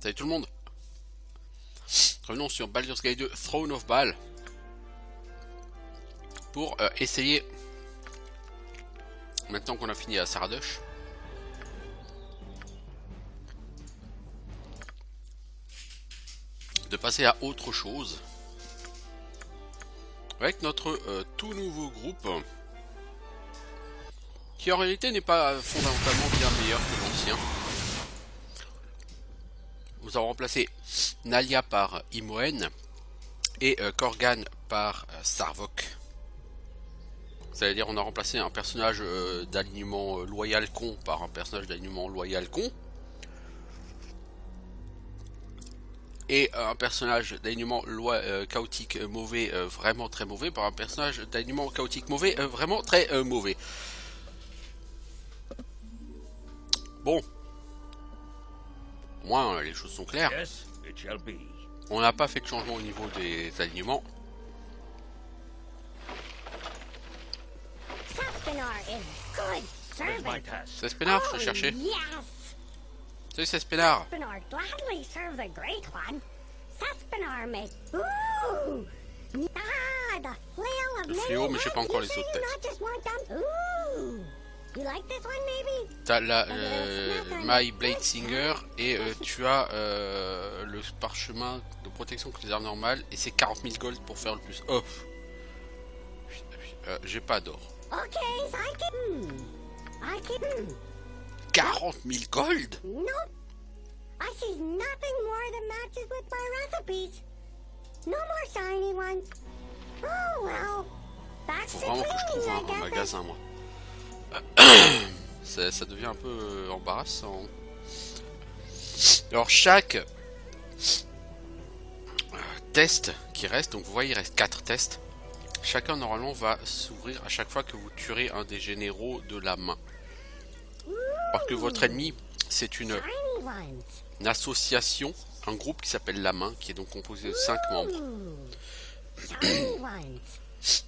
Salut tout le monde. Revenons sur Baldur's Gate 2 Throne of Baal pour essayer, maintenant qu'on a fini à Saradosh, de passer à autre chose avec notre tout nouveau groupe qui en réalité n'est pas fondamentalement bien meilleur que l'ancien. Nous avons remplacé Nalia par Imoen et Korgan par Sarvok. C'est-à-dire on a remplacé un personnage d'alignement loyal con par un personnage d'alignement loyal con. Et un personnage d'alignement chaotique mauvais, vraiment très mauvais, par un personnage d'alignement chaotique mauvais, vraiment très mauvais. Bon. Au moins les choses sont claires. On n'a pas fait de changement au niveau des alignements. C'est Spénard, je te cherchais. Salut, c'est Spénard. Le fléau, mais j'ai pas encore les autres textes. T'as la My Blade Singer et tu as le parchemin de protection contre les armes normales et c'est 40 000 gold pour faire le plus. Oh, j'ai pas d'or. 40 000 gold? I see nothing more that matches with my recipes. No more shiny ones. Oh well. Faut vraiment que je trouve un magasin, moi. Ça devient un peu embarrassant. Alors chaque test qui reste, donc vous voyez il reste 4 tests. Chacun normalement va s'ouvrir à chaque fois que vous tuerez un des généraux de la main. Parce que votre ennemi, c'est une association, un groupe qui s'appelle la main, qui est donc composé de 5 membres.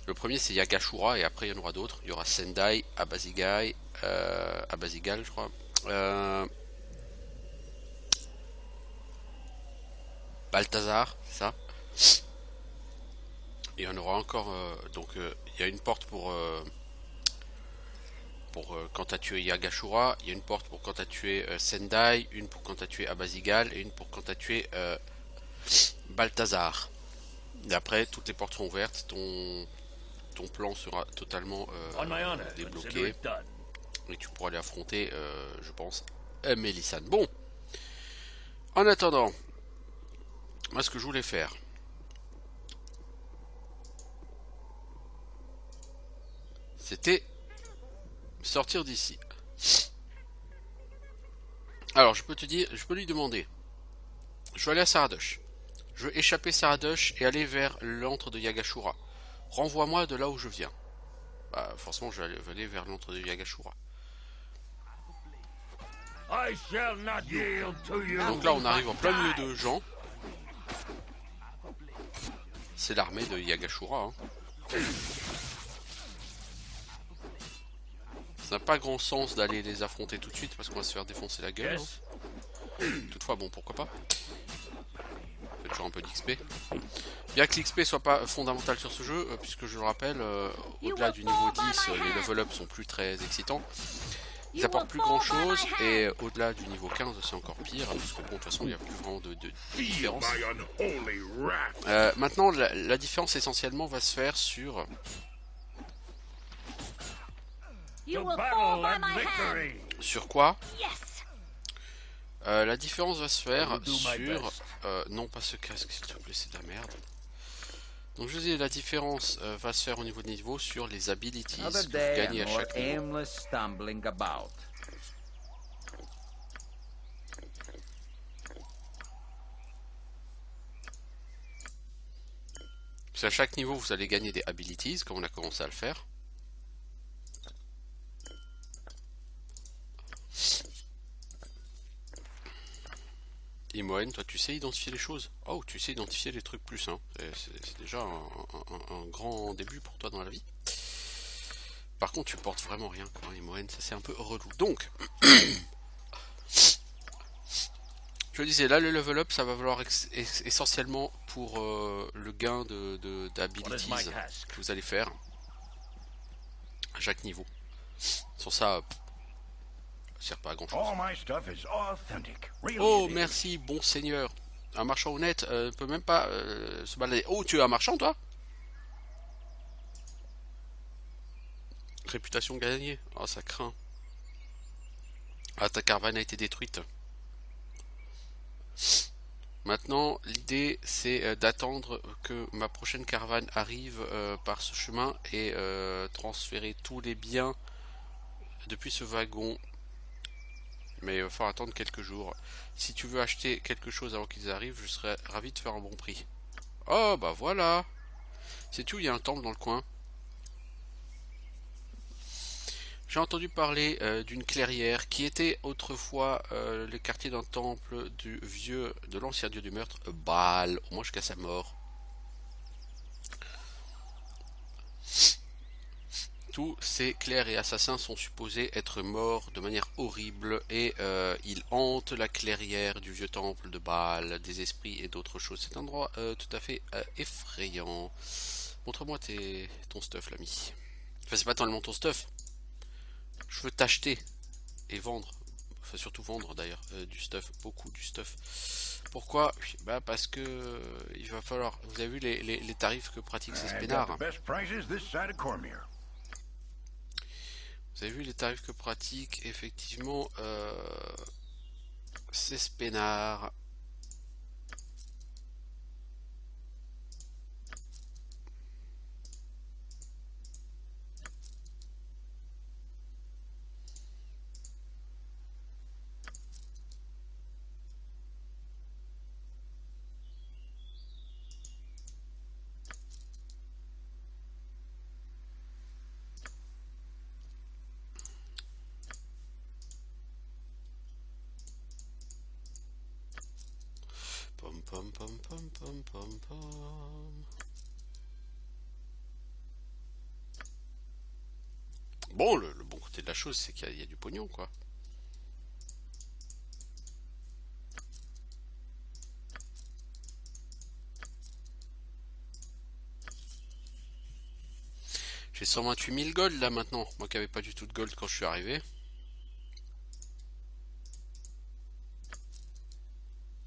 Le premier c'est Yagashura et après il y en aura d'autres. Il y aura Sendai, Abazigal, je crois. Balthazar, c'est ça. Et il y en aura encore. Donc il y a une porte pour quand tu as tué Yagashura, il y a une porte pour quand tu as tué Sendai, une pour quand tu as tué Abazigal et une pour quand tu as tué Balthazar. Et après, toutes les portes seront ouvertes, ton plan sera totalement débloqué. Et tu pourras aller affronter, je pense, Melisande. Bon, en attendant, moi ce que je voulais faire, c'était sortir d'ici. Alors, je peux lui demander, je vais aller à Saradosh. Je veux échapper Saradosh et aller vers l'antre de Yagashura. Renvoie-moi de là où je viens. Bah, forcément, je vais aller vers l'antre de Yagashura. Donc là, on arrive en plein milieu de gens. C'est l'armée de Yagashura. Hein. Ça n'a pas grand sens d'aller les affronter tout de suite parce qu'on va se faire défoncer la gueule. Hein. Toutefois, bon, pourquoi pas. Toujours un peu d'XP. Bien que l'XP soit pas fondamental sur ce jeu, puisque je le rappelle, au-delà du niveau 10, les level up sont plus très excitants. Ils apportent plus grand chose, et au-delà du niveau 15, c'est encore pire, parce que bon, de toute façon, il n'y a plus vraiment de différence. Maintenant, la différence essentiellement va se faire sur... Sur quoi? La différence va se faire sur... non, pas ce casque, s'il te plaît, c'est de la merde. Donc je dis, la différence va se faire au niveau des niveaux sur les abilities que vous gagnez à chaque niveau. Parce qu'à chaque niveau, vous allez gagner des abilities, comme on a commencé à le faire. Imoen, toi tu sais identifier les choses. Oh, tu sais identifier les trucs plus, hein. C'est déjà un grand début pour toi dans la vie. Par contre, tu portes vraiment rien, quoi, Imoen, ça c'est un peu relou. Donc, Je disais, là le level up ça va valoir essentiellement pour le gain d'abilities que vous allez faire à chaque niveau. Sans ça, ça sert pas à grand chose. Oh merci bon seigneur. Un marchand honnête peut même pas se balader. Oh tu es un marchand toi? Réputation gagnée. Oh ça craint. Ah ta caravane a été détruite. Maintenant, l'idée c'est d'attendre que ma prochaine caravane arrive par ce chemin et transférer tous les biens depuis ce wagon. Mais il va falloir attendre quelques jours. Si tu veux acheter quelque chose avant qu'ils arrivent, je serais ravi de faire un bon prix. Oh bah voilà. C'est tout, il y a un temple dans le coin. J'ai entendu parler d'une clairière qui était autrefois le quartier d'un temple de l'ancien dieu du meurtre, Baal, au moins jusqu'à sa mort. Tous ces clercs et assassins sont supposés être morts de manière horrible et ils hantent la clairière du vieux temple de Baal, des esprits et d'autres choses. C'est un endroit tout à fait effrayant. Montre-moi ton stuff, l'ami. Enfin, c'est pas tellement ton stuff. Je veux t'acheter et vendre, enfin surtout vendre d'ailleurs du stuff, beaucoup du stuff. Pourquoi? Bah parce que il va falloir. Vous avez vu les tarifs que pratique ces spénards. Vous avez vu les tarifs que pratique effectivement ces spénards. Pom pom pom pom pom pom pom. Bon, le bon côté de la chose, c'est qu'il y a du pognon, quoi. J'ai 128 000 gold là maintenant. Moi qui n'avais pas du tout de gold quand je suis arrivé.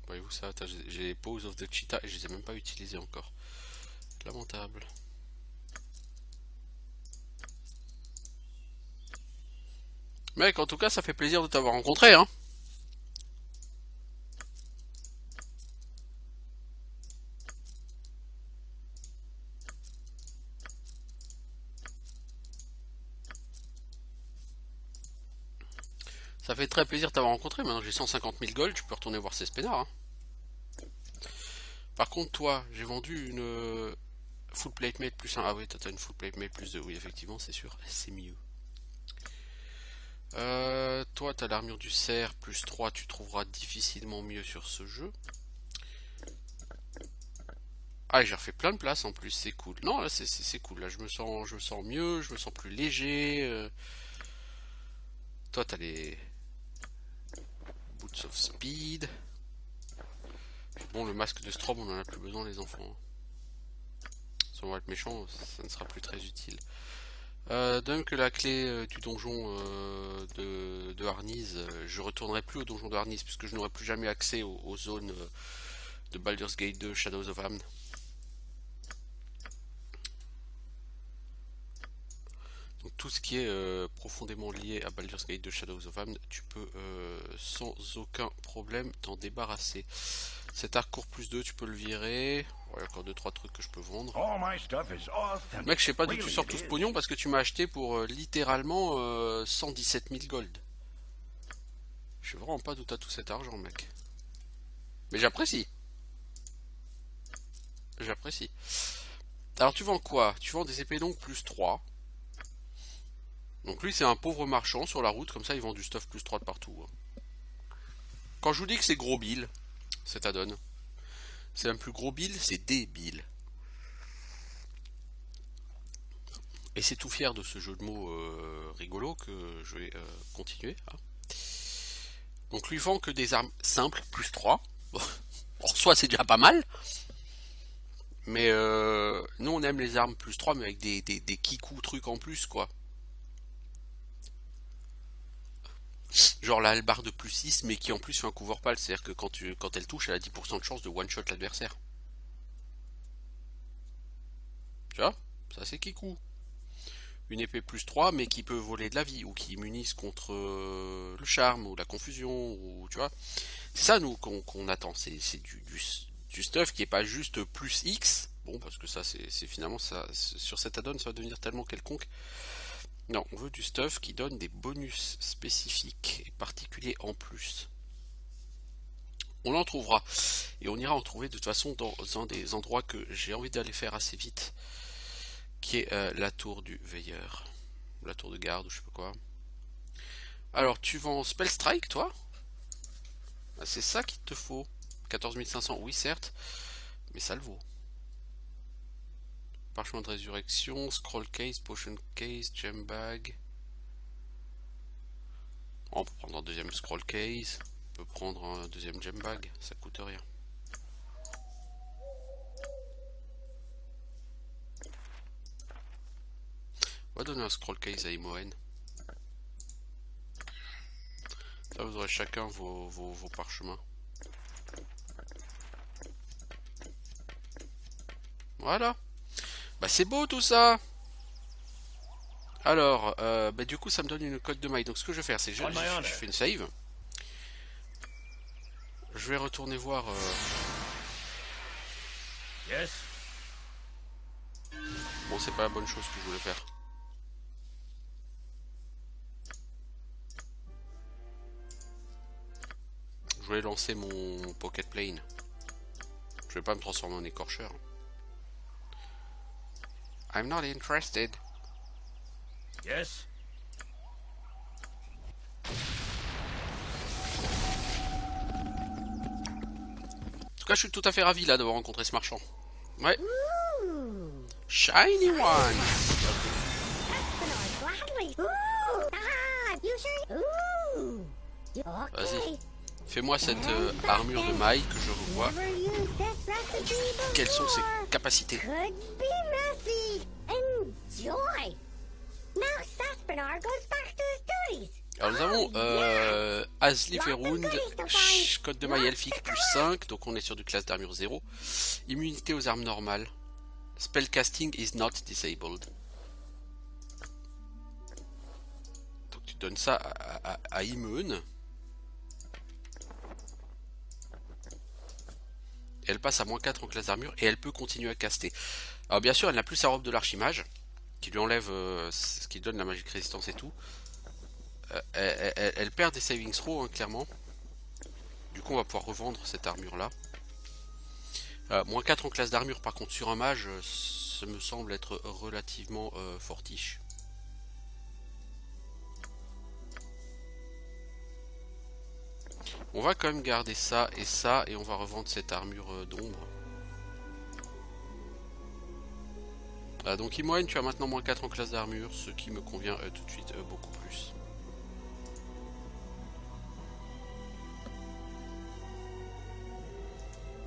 Voyez-vous ça? J'ai les Paws of the Cheetah et je les ai même pas utilisés encore. Lamentable. Mec, en tout cas, ça fait plaisir de t'avoir rencontré, hein. Ça fait très plaisir de t'avoir rencontré. Maintenant j'ai 150 000 gold, je peux retourner voir ces spénards. Hein. Par contre, toi, j'ai vendu une full plate mail plus 1. Ah oui, t'as une full plate mail plus 2. Oui, effectivement, c'est sûr, c'est mieux. Toi, t'as l'armure du cerf plus 3. Tu trouveras difficilement mieux sur ce jeu. Ah, j'ai refait plein de places en plus, c'est cool. Non, là, c'est cool. Là, je me sens mieux, je me sens plus léger. Toi, t'as les Boots of Speed. Bon, le masque de Strom, on en a plus besoin, les enfants. Si on va être méchant, ça ne sera plus très utile. Donc la clé du donjon de Harnies, je retournerai plus au donjon de Harnies puisque je n'aurai plus jamais accès aux zones de Baldur's Gate 2 Shadows of Amn. Donc tout ce qui est profondément lié à Baldur's Gate 2 Shadows of Amn, tu peux sans aucun problème t'en débarrasser. Cet arc court plus 2, tu peux le virer. Il y a encore 2-3 trucs que je peux vendre. Mec, je sais pas d'où tu sors tout ce pognon parce que tu m'as acheté pour littéralement 117 000 gold. Je sais vraiment pas d'où t'as tout cet argent, mec. Mais j'apprécie. J'apprécie. Alors tu vends quoi? Tu vends des épées longues plus 3. Donc lui c'est un pauvre marchand sur la route, comme ça il vend du stuff plus 3 de partout. Quand je vous dis que c'est gros bill, c'est ta donne. C'est un plus gros bill, c'est des bills. Et c'est tout fier de ce jeu de mots rigolo que je vais continuer. Hein. Donc lui vend que des armes simples, plus 3. En soi c'est déjà pas mal. Mais nous on aime les armes plus 3 mais avec des kikou trucs en plus quoi. Genre la hallebarde de plus 6 mais qui en plus fait un couvre pal. C'est à dire que quand elle touche elle a 10% de chance de one shot l'adversaire. Tu vois, ça c'est kikou. Une épée plus 3 mais qui peut voler de la vie ou qui immunise contre le charme ou la confusion ou tu vois. C'est ça nous qu'on attend, c'est du stuff qui est pas juste plus X. Bon parce que ça c'est finalement ça sur cet add-on ça va devenir tellement quelconque. Non, on veut du stuff qui donne des bonus spécifiques et particuliers en plus. On en trouvera et on ira en trouver de toute façon dans un des endroits que j'ai envie d'aller faire assez vite, qui est la tour du veilleur, la tour de garde ou je sais pas quoi. Alors tu vends Spell Strike toi? Ah, c'est ça qu'il te faut. 14 500, oui certes, mais ça le vaut. Parchemin de résurrection, scroll case, potion case, gem bag. On peut prendre un deuxième scroll case, on peut prendre un deuxième gem bag, ça coûte rien. On va donner un scroll case à Imoen. Ça vous aurez chacun vos parchemins. Voilà. Bah c'est beau tout ça. Alors, bah du coup ça me donne une cote de maille. Donc ce que je vais faire c'est que je fais une save. Je vais retourner voir... Yes. Bon c'est pas la bonne chose que je voulais faire. Je voulais lancer mon pocket plane. Je vais pas me transformer en écorcheur. I'm not interested. Yes. En tout cas, je suis tout à fait ravi là d'avoir rencontré ce marchand. Ouais. Ooh. Shiny one. Gladly. Ooh. Ah, you sure? Ooh. Vas-y. Okay. Fais-moi cette armure de maille que je revois. Never used this recipe Quelles sont ses before. capacités? Could be messy. Enjoy. Now Saspinar goes back to his duties. Alors nous avons Asli Verund, code de maille elfique plus 5, donc on est sur du classe d'armure 0. Immunité aux armes normales. Spellcasting is not disabled. Donc tu donnes ça à Immune. Et elle passe à -4 en classe d'armure et elle peut continuer à caster. Alors bien sûr elle n'a plus sa robe de l'archimage, qui lui enlève ce qui donne la magique résistance et tout. Elle perd des saving throws hein, clairement. Du coup on va pouvoir revendre cette armure là. -4 en classe d'armure par contre sur un mage, ça me semble être relativement fortiche. On va quand même garder ça et on va revendre cette armure d'ombre. Donc Imoen, tu as maintenant -4 en classe d'armure, ce qui me convient tout de suite beaucoup plus.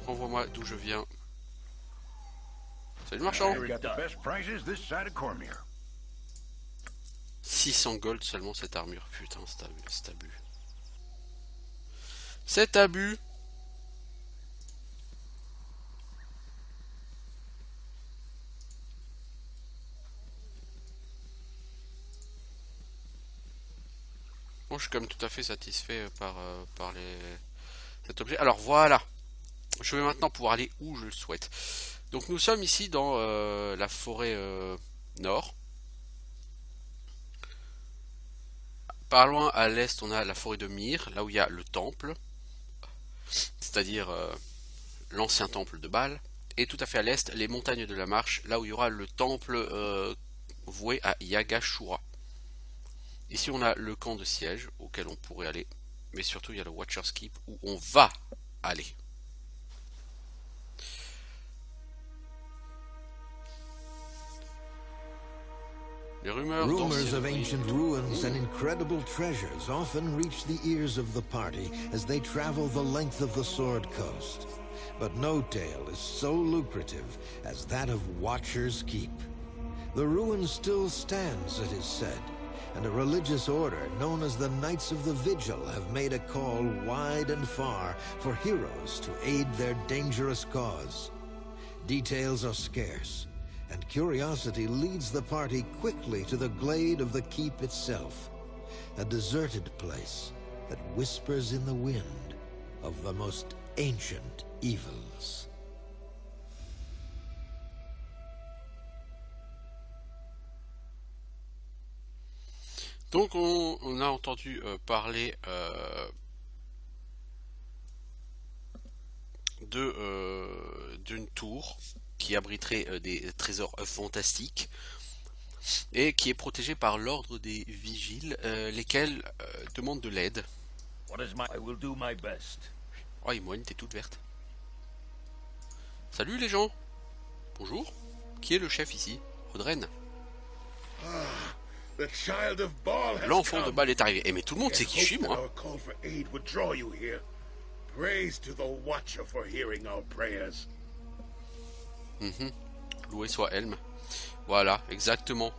Renvoie-moi d'où je viens. Salut marchand. 600 gold seulement cette armure. Putain, c'est abus. C'est abus. Moi je suis quand même tout à fait satisfait par cet objet. Alors voilà. Je vais maintenant pouvoir aller où je le souhaite. Donc nous sommes ici dans la forêt nord. Par loin à l'est on a la forêt de Myr, là où il y a le temple. C'est-à-dire l'ancien temple de Baal. Et tout à fait à l'est, les montagnes de la Marche, là où il y aura le temple voué à Yagashura. Ici on a le camp de siège auquel on pourrait aller. Mais surtout il y a le Watcher's Keep où on va aller. Les rumeurs Rumors of d'anciennes ancient ruins and incredible treasures often reach the ears of the party as they travel the length of the Sword Coast. But no tale is so lucrative as that of Watcher's Keep. The ruin still stands, it is said, and a religious order known as the Knights of the Vigil have made a call wide and far for heroes to aid their dangerous cause. Details are scarce, and curiosity leads the party quickly to the glade of the keep itself, a deserted place that whispers in the wind of the most ancient evils. Donc on a entendu parler d'une tour qui abriterait des trésors fantastiques et qui est protégée par l'ordre des vigiles, lesquels demandent de l'aide. I will do my best. Oh, Imoine, t'es toute verte. Salut les gens. Bonjour. Qui est le chef ici? Audren. L'enfant de Baal est arrivé. Eh mais tout le monde sait qui je suis, moi. Loué soit Helm. Voilà, exactement.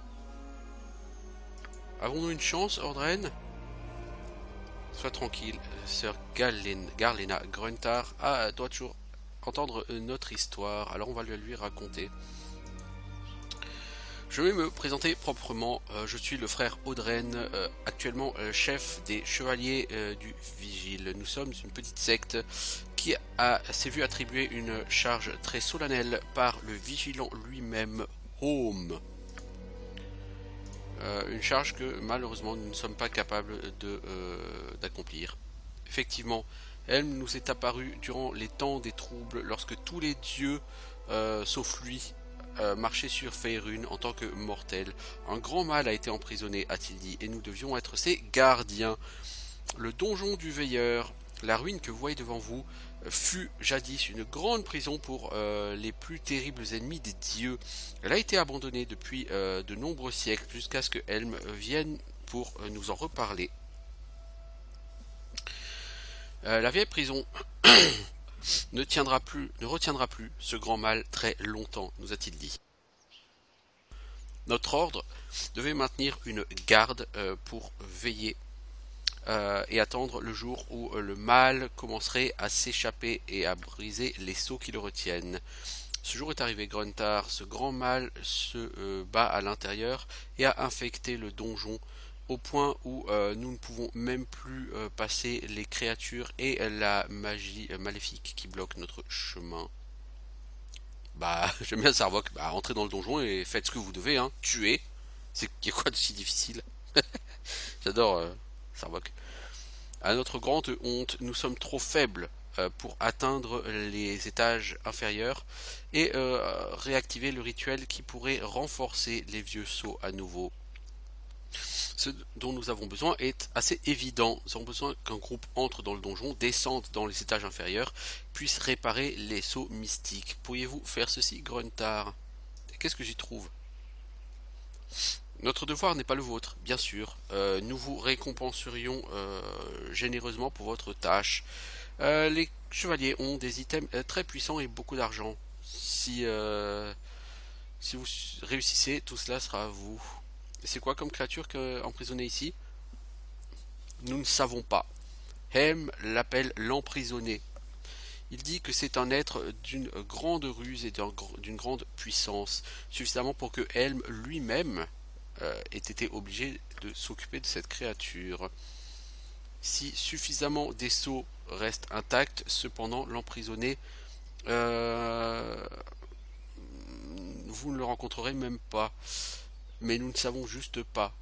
Avons-nous une chance, Audren? Sois tranquille, sœur Garlena Gruntar doit toujours entendre notre histoire, alors on va lui raconter. Je vais me présenter proprement, je suis le frère Audren, actuellement chef des chevaliers du Vigile. Nous sommes une petite secte qui s'est vu attribuer une charge très solennelle par le vigilant lui-même, Home. Une charge que malheureusement nous ne sommes pas capables d'accomplir. Effectivement, elle nous est apparue durant les temps des troubles, lorsque tous les dieux, sauf lui, marchaient sur Faerun en tant que mortels. Un grand mal a été emprisonné, a-t-il dit, et nous devions être ses gardiens. Le donjon du veilleur, la ruine que vous voyez devant vous, fut jadis une grande prison pour les plus terribles ennemis des dieux. Elle a été abandonnée depuis de nombreux siècles jusqu'à ce que Helm vienne pour nous en reparler. La vieille prison ne retiendra plus ce grand mal très longtemps, nous a-t-il dit. Notre ordre devait maintenir une garde pour veiller et attendre le jour où le mal commencerait à s'échapper et à briser les sceaux qui le retiennent. Ce jour est arrivé, Gruntar. Ce grand mal se bat à l'intérieur et a infecté le donjon au point où nous ne pouvons même plus passer les créatures et la magie maléfique qui bloque notre chemin. Bah, j'aime bien Sarvok. Bah, entrez dans le donjon et faites ce que vous devez, hein. Tuez. C'est quoi de si difficile? J'adore Sarvok. À notre grande honte, nous sommes trop faibles pour atteindre les étages inférieurs et réactiver le rituel qui pourrait renforcer les vieux sceaux à nouveau. Ce dont nous avons besoin est assez évident. Nous avons besoin qu'un groupe entre dans le donjon, descende dans les étages inférieurs, puisse réparer les sceaux mystiques. Pourriez-vous faire ceci, Gruntar? Qu'est-ce que j'y trouve? Notre devoir n'est pas le vôtre, bien sûr. Nous vous récompenserions généreusement pour votre tâche. Les chevaliers ont des items très puissants et beaucoup d'argent. Si vous réussissez, tout cela sera à vous. C'est quoi comme créature emprisonnée ici? Nous ne savons pas. Helm l'appelle l'emprisonné. Il dit que c'est un être d'une grande ruse et d'une grande puissance, suffisamment pour que Helm lui-même ait été obligé de s'occuper de cette créature. Si suffisamment des sceaux restent intacts, cependant l'emprisonné, vous ne le rencontrerez même pas. Mais nous ne savons juste pas.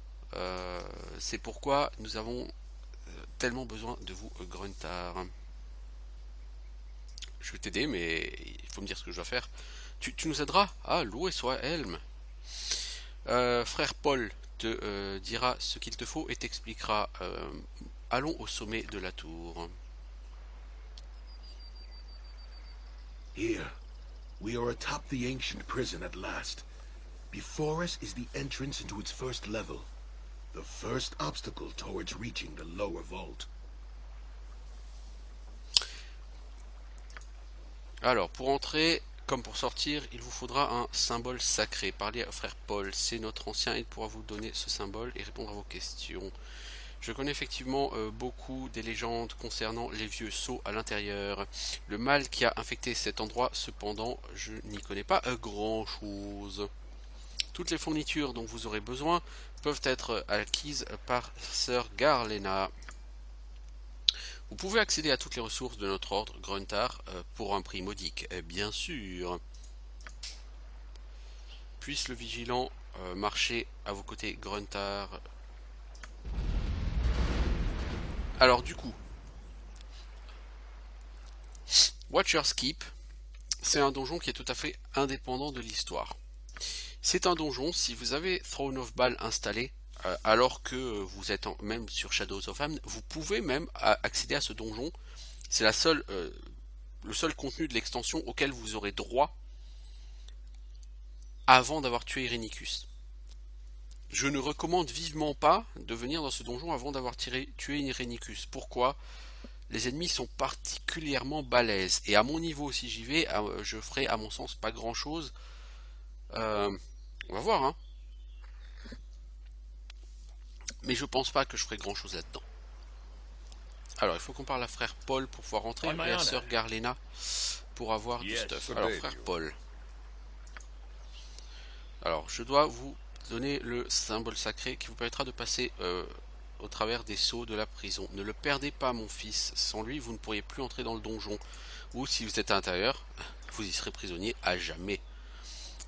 C'est pourquoi nous avons tellement besoin de vous, Gruntar. Je vais t'aider, mais il faut me dire ce que je dois faire. Tu nous aideras? Ah, loué soit Helm. Frère Paul te dira ce qu'il te faut et t'expliquera. Allons au sommet de la tour. Here, we are atop the ancient prison at last. Before us is the entrance into its first level. The first obstacle towards reaching the lower vault. Alors, pour entrer, comme pour sortir, il vous faudra un symbole sacré. Parlez au frère Paul, c'est notre ancien, il pourra vous donner ce symbole et répondre à vos questions. Je connais effectivement beaucoup des légendes concernant les vieux sceaux à l'intérieur. Le mal qui a infecté cet endroit, cependant, je n'y connais pas grand-chose. Toutes les fournitures dont vous aurez besoin peuvent être acquises par Sœur Garlena. Vous pouvez accéder à toutes les ressources de notre ordre Gruntar pour un prix modique, bien sûr. Puisse le vigilant marcher à vos côtés, Gruntar. Alors du coup, Watcher's Keep, c'est un donjon qui est tout à fait indépendant de l'histoire. C'est un donjon, si vous avez Throne of Bhaal installé, alors que vous êtes même sur Shadows of Amn, vous pouvez même accéder à ce donjon. C'est le seul contenu de l'extension auquel vous aurez droit avant d'avoir tué Irenicus. Je ne recommande vivement pas de venir dans ce donjon avant d'avoir tué Irenicus. Pourquoi? Les ennemis sont particulièrement balèzes. Et à mon niveau, si j'y vais, je ferai à mon sens pas grand chose. On va voir, hein. Mais je pense pas que je ferai grand chose là-dedans. Alors, il faut qu'on parle à frère Paul pour pouvoir rentrer, et à sœur Garlena pour avoir du stuff. Alors, frère Paul. Alors, je dois vous donner le symbole sacré qui vous permettra de passer au travers des sceaux de la prison. Ne le perdez pas, mon fils. Sans lui, vous ne pourriez plus entrer dans le donjon. Ou, si vous êtes à l'intérieur, vous y serez prisonnier à jamais.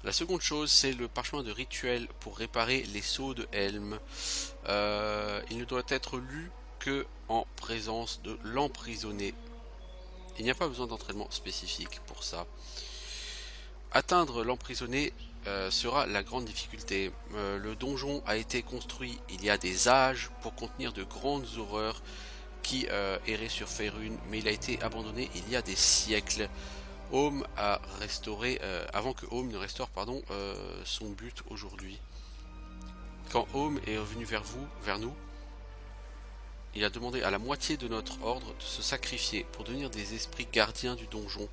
La seconde chose, c'est le parchemin de rituel pour réparer les sceaux de Helm. Il ne doit être lu que en présence de l'emprisonné. Il n'y a pas besoin d'entraînement spécifique pour ça. Atteindre l'emprisonné sera la grande difficulté. Le donjon a été construit il y a des âges pour contenir de grandes horreurs qui erraient sur Faerûn, mais il a été abandonné il y a des siècles. Home a restauré, avant que Home ne restaure son but aujourd'hui. Quand Home est revenu vers nous, il a demandé à la moitié de notre ordre de se sacrifier pour devenir des esprits gardiens du donjon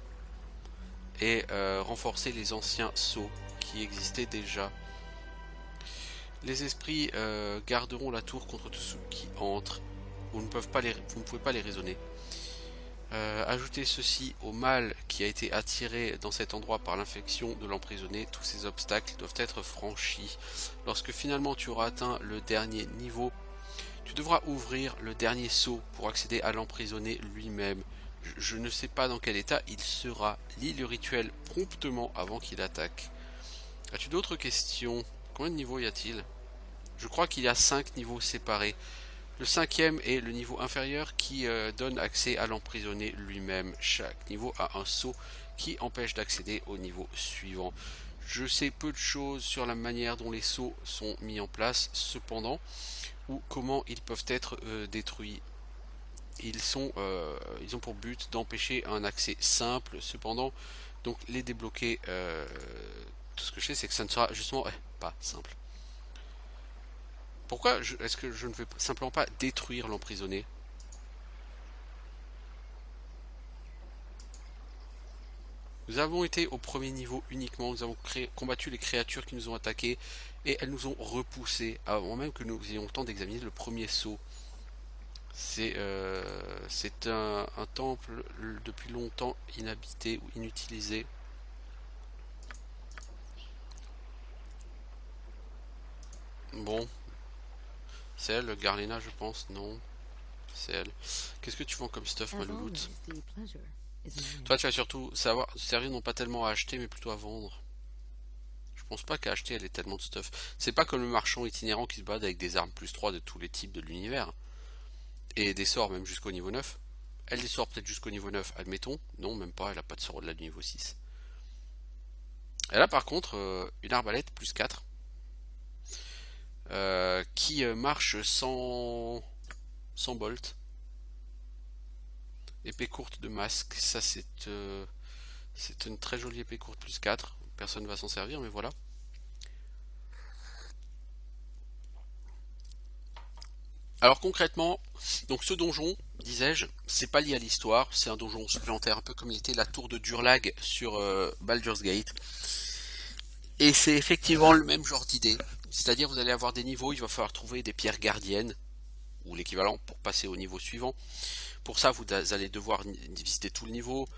et renforcer les anciens sceaux qui existaient déjà. Les esprits garderont la tour contre tous ceux qui entrent. Vous ne pouvez pas les raisonner. Ajoutez ceci au mal qui a été attiré dans cet endroit par l'infection de l'emprisonné. Tous ces obstacles doivent être franchis. Lorsque finalement tu auras atteint le dernier niveau, tu devras ouvrir le dernier sceau pour accéder à l'emprisonné lui-même. Je ne sais pas dans quel état il sera. Lis le rituel promptement avant qu'il attaque. As-tu d'autres questions? Combien de niveaux y a-t-il? Je crois qu'il y a 5 niveaux séparés. Le 5e est le niveau inférieur qui donne accès à l'emprisonné lui-même. Chaque niveau a un sceau qui empêche d'accéder au niveau suivant. Je sais peu de choses sur la manière dont les sceaux sont mis en place, cependant, ou comment ils peuvent être détruits. Ils ont pour but d'empêcher un accès simple, cependant, donc les débloquer, tout ce que je sais, c'est que ça ne sera justement pas simple. Pourquoi est-ce que je ne vais simplement pas détruire l'emprisonné? Nous avons été au premier niveau uniquement, nous avons combattu les créatures qui nous ont attaqués et elles nous ont repoussés avant même que nous ayons le temps d'examiner le premier sceau. C'est un temple depuis longtemps inhabité ou inutilisé. Bon. C'est elle, Garlena, je pense. Non. C'est elle. Qu'est-ce que tu vends comme stuff, ma louloute? Toi, tu vas surtout servir non pas tellement à acheter, mais plutôt à vendre. Je pense pas qu'à acheter, elle ait tellement de stuff. C'est pas comme le marchand itinérant qui se balade avec des armes plus 3 de tous les types de l'univers. Et des sorts même jusqu'au niveau 9. Elle des sorts peut-être jusqu'au niveau 9, admettons. Non, même pas, elle a pas de sort au-delà du niveau 6. Elle a par contre une arbalète plus 4. Qui marche sans bolt. Épée courte de masque, ça c'est une très jolie épée courte plus 4. Personne ne va s'en servir, mais voilà. Alors concrètement, donc ce donjon, disais-je, c'est pas lié à l'histoire, c'est un donjon supplémentaire, un peu comme l'était la tour de Durlag sur Baldur's Gate. Et c'est effectivement le même genre d'idée. C'est-à-dire vous allez avoir des niveaux, il va falloir trouver des pierres gardiennes, ou l'équivalent, pour passer au niveau suivant. Pour ça, vous allez devoir visiter tout le niveau,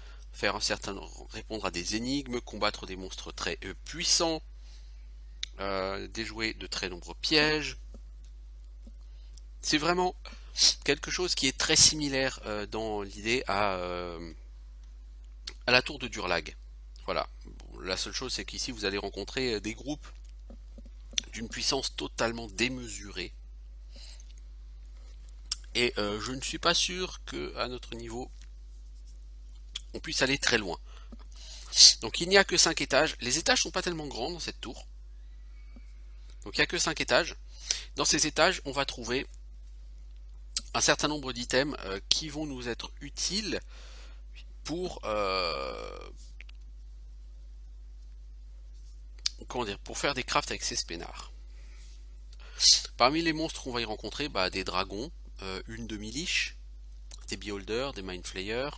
répondre à des énigmes, combattre des monstres très puissants, déjouer de très nombreux pièges. C'est vraiment quelque chose qui est très similaire dans l'idée à la tour de Durlag. Voilà. Bon, la seule chose, c'est qu'ici, vous allez rencontrer des groupes d'une puissance totalement démesurée. Et je ne suis pas sûr qu'à notre niveau, on puisse aller très loin. Donc il n'y a que 5 étages. Les étages sont pas tellement grands dans cette tour. Donc il n'y a que 5 étages. Dans ces étages, on va trouver un certain nombre d'items qui vont nous être utiles pour pour faire des crafts avec ces spénards. Parmi les monstres qu'on va y rencontrer, des dragons, une demi-liche, des beholders, des mindflayers,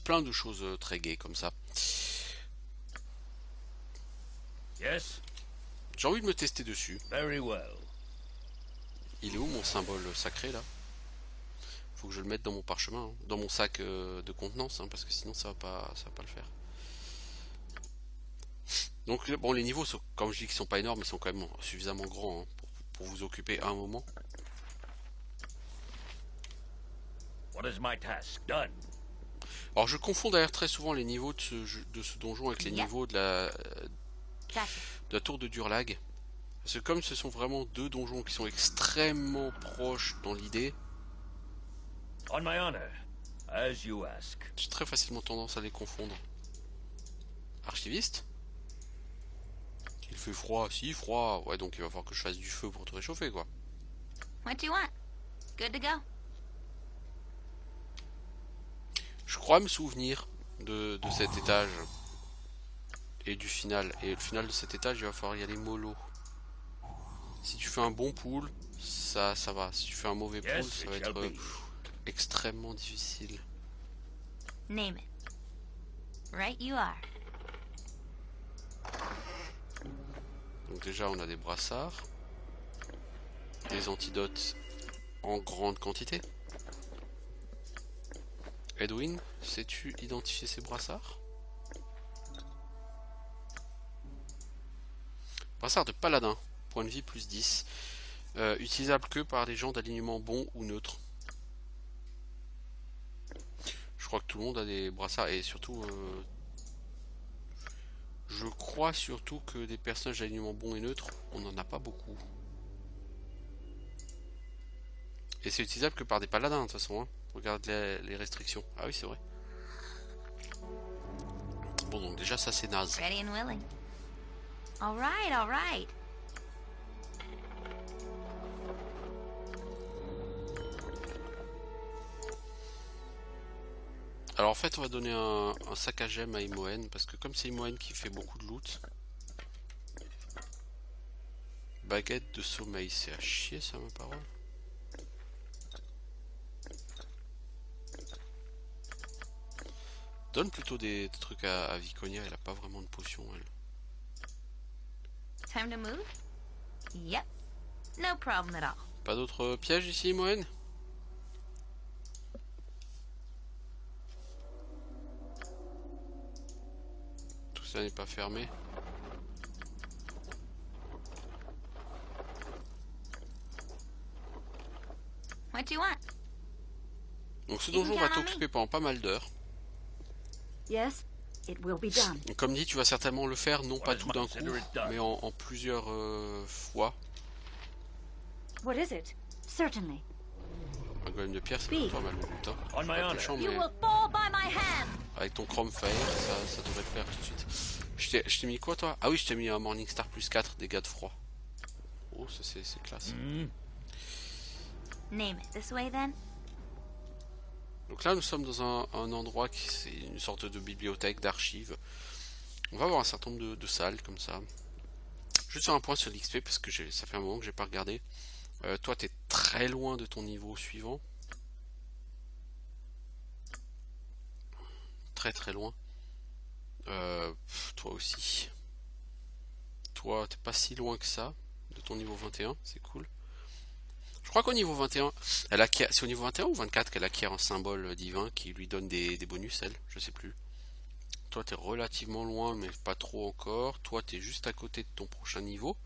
plein de choses très gaies comme ça. Yes. J'ai envie de me tester dessus. Very well. Il est où mon symbole sacré là? Faut que je le mette dans mon parchemin, hein, dans mon sac de contenance, hein, parce que sinon ça va pas le faire. Donc bon, les niveaux, comme je dis, qu'ils sont pas énormes, ils sont quand même suffisamment grands hein, pour vous occuper un moment. What is my task? Done. Alors je confonds d'ailleurs très souvent les niveaux de ce donjon avec les niveaux de la tour de Durlag. Parce que comme ce sont vraiment deux donjons qui sont extrêmement proches dans l'idée, On my honor, as you ask. j'ai très facilement tendance à les confondre. Archiviste? Il fait froid, si froid. Ouais, donc il va falloir que je fasse du feu pour te réchauffer quoi. What you want? Good to go. Je crois me souvenir de cet étage et du final. Et le final de cet étage, il va falloir y aller mollo. Si tu fais un bon pool, ça va. Si tu fais un mauvais pool, Yes, ça va it shall être be. extrêmement difficile. Name it. Right you are. Donc déjà, on a des brassards, des antidotes en grande quantité. Edwin, sais-tu identifier ces brassards? Brassard de paladin, point de vie plus 10. Utilisable que par des gens d'alignement bon ou neutre. Je crois que tout le monde a des brassards et surtout... je crois surtout que des personnages d'alignement bon et neutre, on n'en a pas beaucoup. Et c'est utilisable que par des paladins de toute façon. Hein. Regarde les restrictions. Ah oui, c'est vrai. Bon, donc déjà, ça c'est naze. Ready and willing. All right, all right. Alors en fait, on va donner un sac à gemmes à Imoen, parce que comme c'est Imoen qui fait beaucoup de loot. Baguette de sommeil, c'est à chier ça, ma parole. Donne plutôt des trucs à Viconia, elle a pas vraiment de potion elle. Time to move? Yep. No problem at all. Pas d'autres pièges ici, Imoen? Tout ça n'est pas fermé. What you want? Donc ce donjon va t'occuper pendant pas mal d'heures. Yes, it will be done. Comme dit, tu vas certainement le faire, non pas tout d'un coup, mais en plusieurs fois. What is it? Certainly. Un golem de pierre, c'est pas toi mal, putain. On my honor. Méchant, You mais will fall by my hand. avec ton Chrome Fire, ça devrait le faire tout de suite. Je t'ai mis quoi toi? Ah oui, je t'ai mis un Morningstar plus 4, dégâts de froid. Oh, ça c'est classe. Name it this way then. Donc là, nous sommes dans un endroit qui c'est une sorte de bibliothèque, d'archives. On va avoir un certain nombre de salles comme ça. Juste un point sur l'XP parce que ça fait un moment que j'ai pas regardé. Toi, t'es très loin de ton niveau suivant. Très très loin. Toi aussi. Toi, t'es pas si loin que ça de ton niveau 21, c'est cool. Je crois qu'au niveau 21, c'est au niveau 21 ou 24 qu'elle acquiert un symbole divin qui lui donne des bonus, elle, je sais plus. Toi, t'es relativement loin, mais pas trop encore. Toi, t'es juste à côté de ton prochain niveau,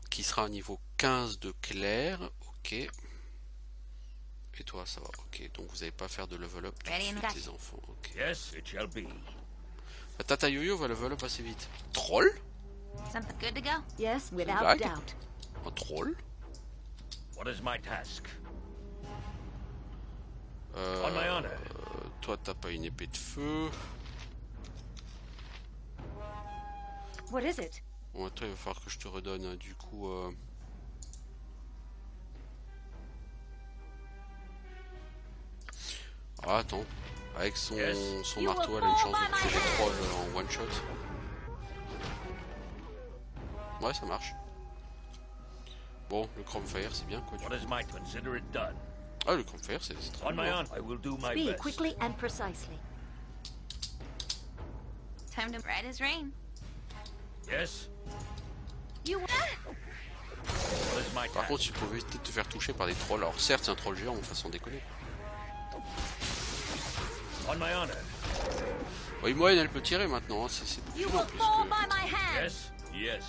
qui sera un niveau 15 de Claire. Ok. Et toi, ça va. Ok, donc vous n'allez pas faire de level up tout de suite, les enfants. Ok. Yes, it shall be. La Tata Yo-Yo va level up assez vite. Troll? Something good to go? Yes, without blague? doubt. Un troll? What is my task? On my honor. Toi, t'as pas une épée de feu. What is it? Bon, toi, il va falloir que je te redonne, du coup... Ah, attends. Avec son marteau, elle a une chance de tuer les trolls en one shot. Ouais, ça marche. Bon, le Chromefire, c'est bien, quoi. What is my consider it done? Ah, le Chromefire, c'est trop On my bien. honor, I will do my Speed best. quickly and precisely. Time to ride as rain. Yes. You What is my Par task? contre, tu pouvais éviter de te faire toucher par des trolls. Alors certes, c'est un troll géant, mais façon déconner. On my honor. Oui, Moine, elle peut tirer maintenant. Hein. C'est You plus long, will fall puisque... by my hand. Yes. Yes.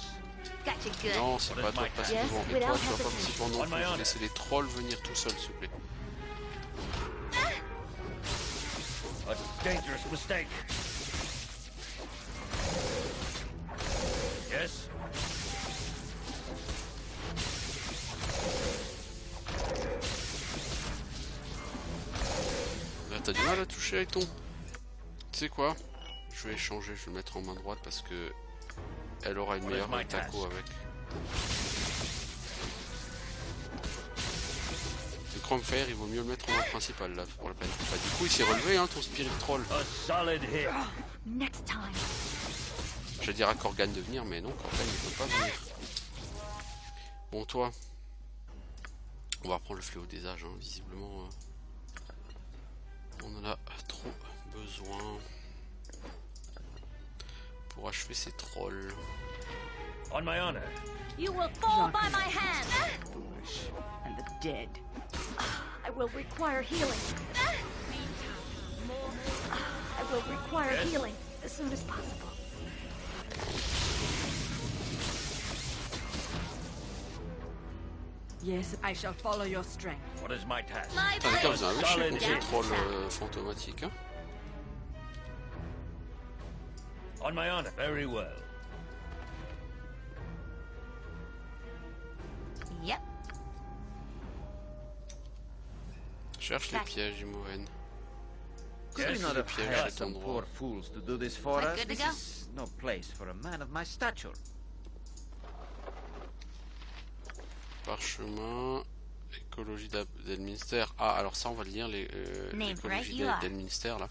Got you good. Non, c'est pas à toi de passer Yes, devant. Et toi, without tu vas pas passer hesitation. devant non On my plus. honor. Laissez les trolls venir tout seuls, s'il vous plaît. A dangerous mistake. Yes. Là, t'as du mal à toucher avec ton... Tu sais quoi? Je vais échanger, je vais le mettre en main droite parce que... Elle aura une meilleure taco avec. Le Chromefire, il vaut mieux le mettre en main principale là pour la peine. Bah, du coup, il s'est relevé hein, ton Spirit Troll. A solid hit. Next time. J'allais dire à Corgan de venir, mais non, Corgan il peut pas venir. Bon, toi, on va reprendre le fléau des âges, hein. Visiblement, on en a trop besoin pour achever ces trolls. On my honor. You will fall by my hand. And the dead. I will require healing. I will require Yes? healing as soon as possible. Yes, I shall follow your strength. What is my task? My Putain, les gars, blade. vous avez chier contre ces Down trolls south. fantomatiques, hein. On my honor. Very well. Yep. Cherche les pièges, Imoen. Could we Yes, not le have piège hired à ton some droit. poor fools to do this for Is that us? good to This go? is no place for a man of my stature. Parchemin, écologie d'Elminster. Ah, alors ça, on va le lire, Named right l'écologie you are. d'Elminster, là.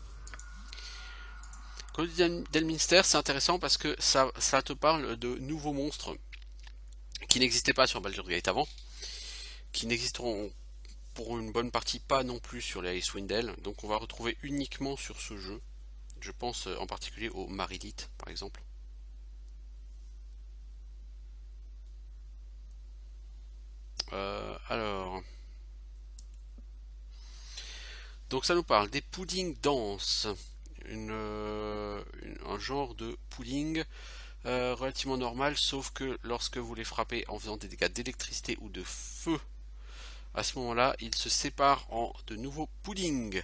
L'écologie d'Elminster, c'est intéressant parce que ça te parle de nouveaux monstres qui n'existaient pas sur Baldur's Gate avant, qui n'existeront pour une bonne partie pas non plus sur les Icewind Dale, donc on va retrouver uniquement sur ce jeu. Je pense en particulier au Marilith, par exemple. Alors, donc ça nous parle des pudding danse, un genre de pudding relativement normal, sauf que lorsque vous les frappez en faisant des dégâts d'électricité ou de feu, à ce moment-là, ils se séparent en de nouveaux puddings.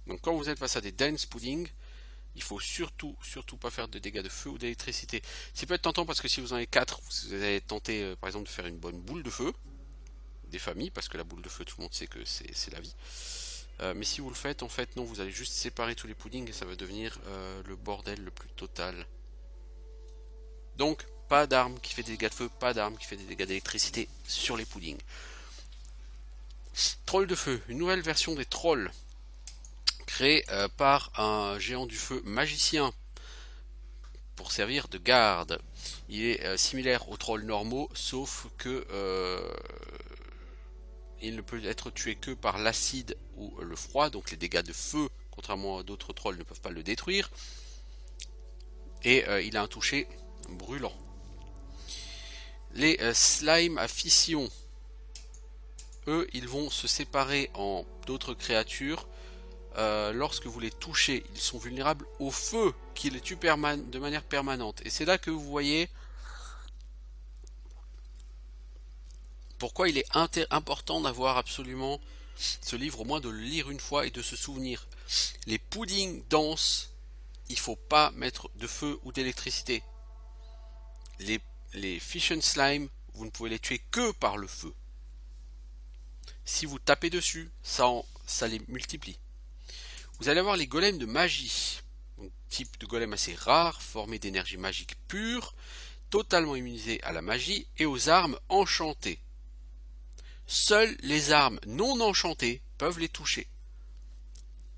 Donc quand vous êtes face à des dense pudding, il faut surtout pas faire de dégâts de feu ou d'électricité. C'est peut être tentant parce que si vous en avez 4, vous allez tenter par exemple de faire une bonne boule de feu, des familles, parce que la boule de feu, tout le monde sait que c'est la vie. Mais si vous le faites, en fait, non, vous allez juste séparer tous les puddings et ça va devenir le bordel le plus total. Donc, pas d'arme qui fait des dégâts de feu, pas d'arme qui fait des dégâts d'électricité sur les puddings. Troll de feu, une nouvelle version des trolls, créée par un géant du feu magicien pour servir de garde. Il est similaire aux trolls normaux, sauf que il ne peut être tué que par l'acide ou le froid, donc les dégâts de feu, contrairement à d'autres trolls, ne peuvent pas le détruire. Et il a un toucher brûlant. Les slimes à fission, eux, ils vont se séparer en d'autres créatures. Lorsque vous les touchez, ils sont vulnérables au feu qui les tue de manière permanente. Et c'est là que vous voyez pourquoi il est important d'avoir absolument ce livre, au moins de le lire une fois et de se souvenir. Les puddings dansent, il ne faut pas mettre de feu ou d'électricité. Les fish and slime, vous ne pouvez les tuer que par le feu. Si vous tapez dessus, ça les multiplie. Vous allez avoir les golems de magie, donc, type de golem assez rare, formé d'énergie magique pure, totalement immunisé à la magie et aux armes enchantées. Seules les armes non enchantées peuvent les toucher.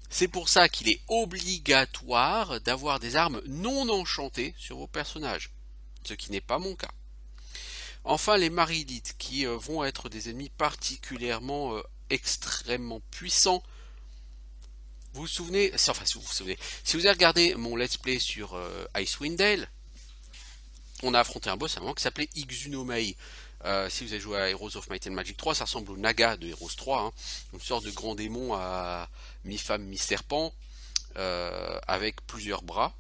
C'est pour ça qu'il est obligatoire d'avoir des armes non enchantées sur vos personnages, ce qui n'est pas mon cas. Enfin, les Marilites, qui vont être des ennemis particulièrement extrêmement puissants. Vous vous souvenez, enfin si vous avez regardé mon let's play sur Icewind Dale, on a affronté un boss à un moment qui s'appelait Ixunomei. Si vous avez joué à Heroes of Might and Magic 3, ça ressemble au Naga de Heroes 3, hein, une sorte de grand démon à mi-femme, mi-serpent, avec plusieurs bras,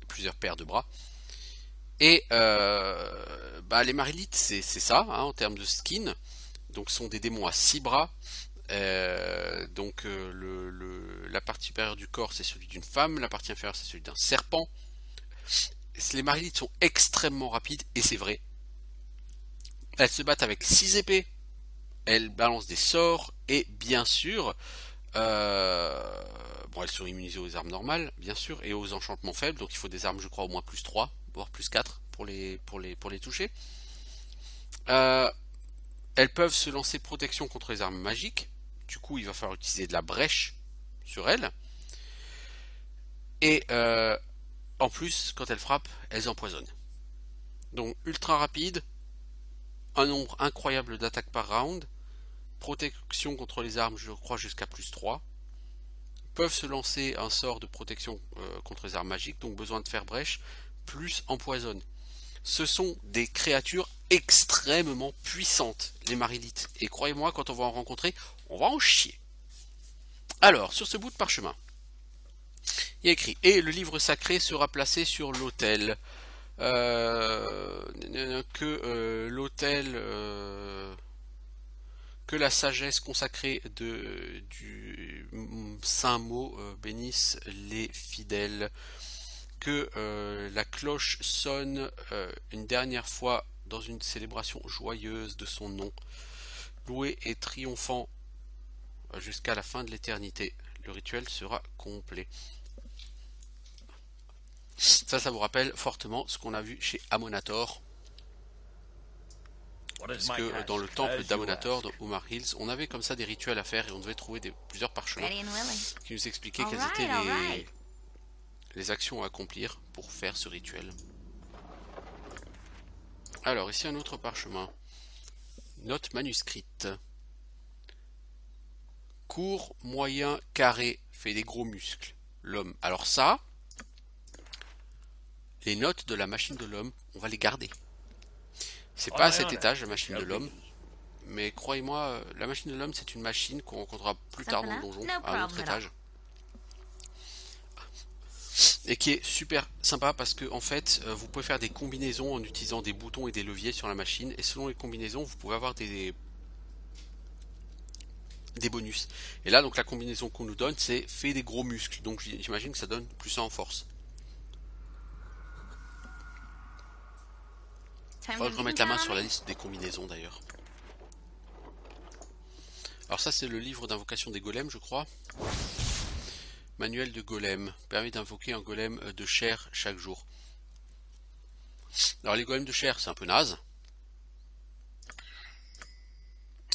plusieurs paires de bras. Et les Marilites, c'est ça, hein, en termes de skin. Donc ce sont des démons à 6 bras. La partie supérieure du corps, c'est celui d'une femme, la partie inférieure, c'est celui d'un serpent. Les Marilites sont extrêmement rapides, et c'est vrai. Elles se battent avec 6 épées, elles balancent des sorts, et bien sûr, elles sont immunisées aux armes normales, bien sûr, et aux enchantements faibles, donc il faut des armes, je crois, au moins plus 3, voire plus 4 pour les toucher. Elles peuvent se lancer protection contre les armes magiques, du coup il va falloir utiliser de la brèche sur elles. Et en plus, quand elles frappent, elles empoisonnent. Donc ultra rapide, un nombre incroyable d'attaques par round, protection contre les armes, je crois, jusqu'à plus 3. Peuvent se lancer un sort de protection contre les armes magiques, donc besoin de faire brèche, plus empoisonne. Ce sont des créatures extrêmement puissantes, les Marilites. Et croyez-moi, quand on va en rencontrer, on va en chier. Alors, sur ce bout de parchemin, il y a écrit « Et le livre sacré sera placé sur l'autel. » que la sagesse consacrée du saint mot bénisse les fidèles. Que la cloche sonne une dernière fois dans une célébration joyeuse de son nom, loué et triomphant jusqu'à la fin de l'éternité. Le rituel sera complet. Ça vous rappelle fortement ce qu'on a vu chez Amonator. Parce que dans le temple d'Amonator, dans Umar Hills, on avait comme ça des rituels à faire et on devait trouver plusieurs parchemins qui nous expliquaient quelles étaient les actions à accomplir pour faire ce rituel. Alors ici un autre parchemin. Note manuscrite. Court, moyen, carré, fait des gros muscles. L'homme. Alors ça, les notes de la machine de l'homme, on va les garder. C'est pas à cet étage la machine de l'homme. Mais croyez-moi, la machine de l'homme c'est une machine qu'on rencontrera plus tard dans le donjon, à un autre étage. Et qui est super sympa parce que en fait vous pouvez faire des combinaisons en utilisant des boutons et des leviers sur la machine, et selon les combinaisons vous pouvez avoir des bonus. Et là donc la combinaison qu'on nous donne c'est fait des gros muscles, donc j'imagine que ça donne plus 1 en force. Faudrait que je remette la main sur la liste des combinaisons d'ailleurs. Alors ça c'est le livre d'invocation des golems je crois. Manuel de golem, permet d'invoquer un golem de chair chaque jour. Alors les golems de chair c'est un peu naze.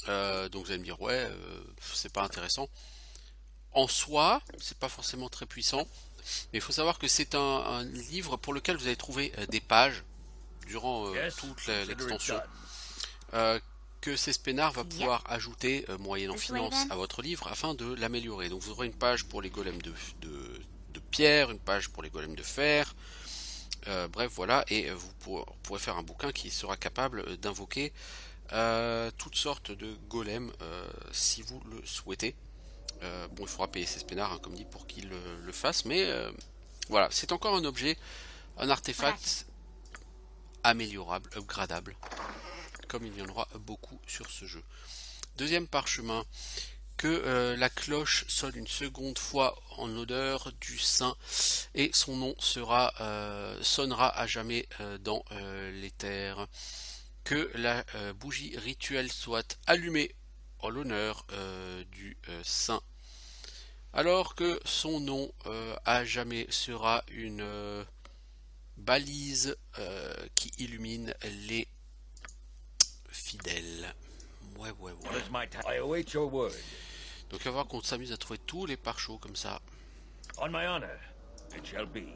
Donc vous allez me dire ouais c'est pas intéressant. En soi c'est pas forcément très puissant. Mais il faut savoir que c'est un livre pour lequel vous allez trouver des pages durant toute l'extension que Cespenar va pouvoir ajouter moyennant finance à votre livre afin de l'améliorer. Donc vous aurez une page pour les golems de pierre, une page pour les golems de fer, bref voilà, et vous pourrez faire un bouquin qui sera capable d'invoquer toutes sortes de golems si vous le souhaitez. Bon, il faudra payer Cespenar, hein, comme dit, pour qu'il le fasse, mais voilà, c'est encore un objet, un artefact améliorable, upgradable, comme il y en aura beaucoup sur ce jeu. Deuxième parchemin, que la cloche sonne une seconde fois en l'odeur du saint, et son nom sonnera à jamais dans l'éther. Que la bougie rituelle soit allumée en l'honneur du saint, alors que son nom à jamais sera une balise qui illumine les fidèles. Ouais. I await your word. Donc il va voir qu'on s'amuse à trouver tous les pare-chocs comme ça. On my honor, it shall be.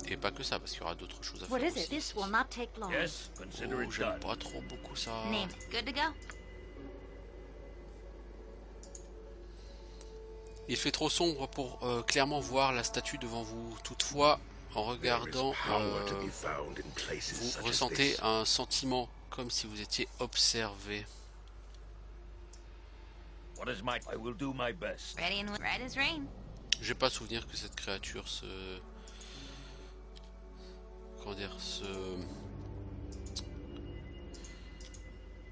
Et pas que ça, parce qu'il y aura d'autres choses à What faire is it? aussi. This will not take long. Yes, consider Oh, it j'aime done. pas trop beaucoup ça. Name. Good to go? Il fait trop sombre pour clairement voir la statue devant vous. Toutefois, en regardant, vous ressentez un sentiment comme si vous étiez observé. What is my... I will do my best. Ready and right as rain. J'ai pas souvenir que cette créature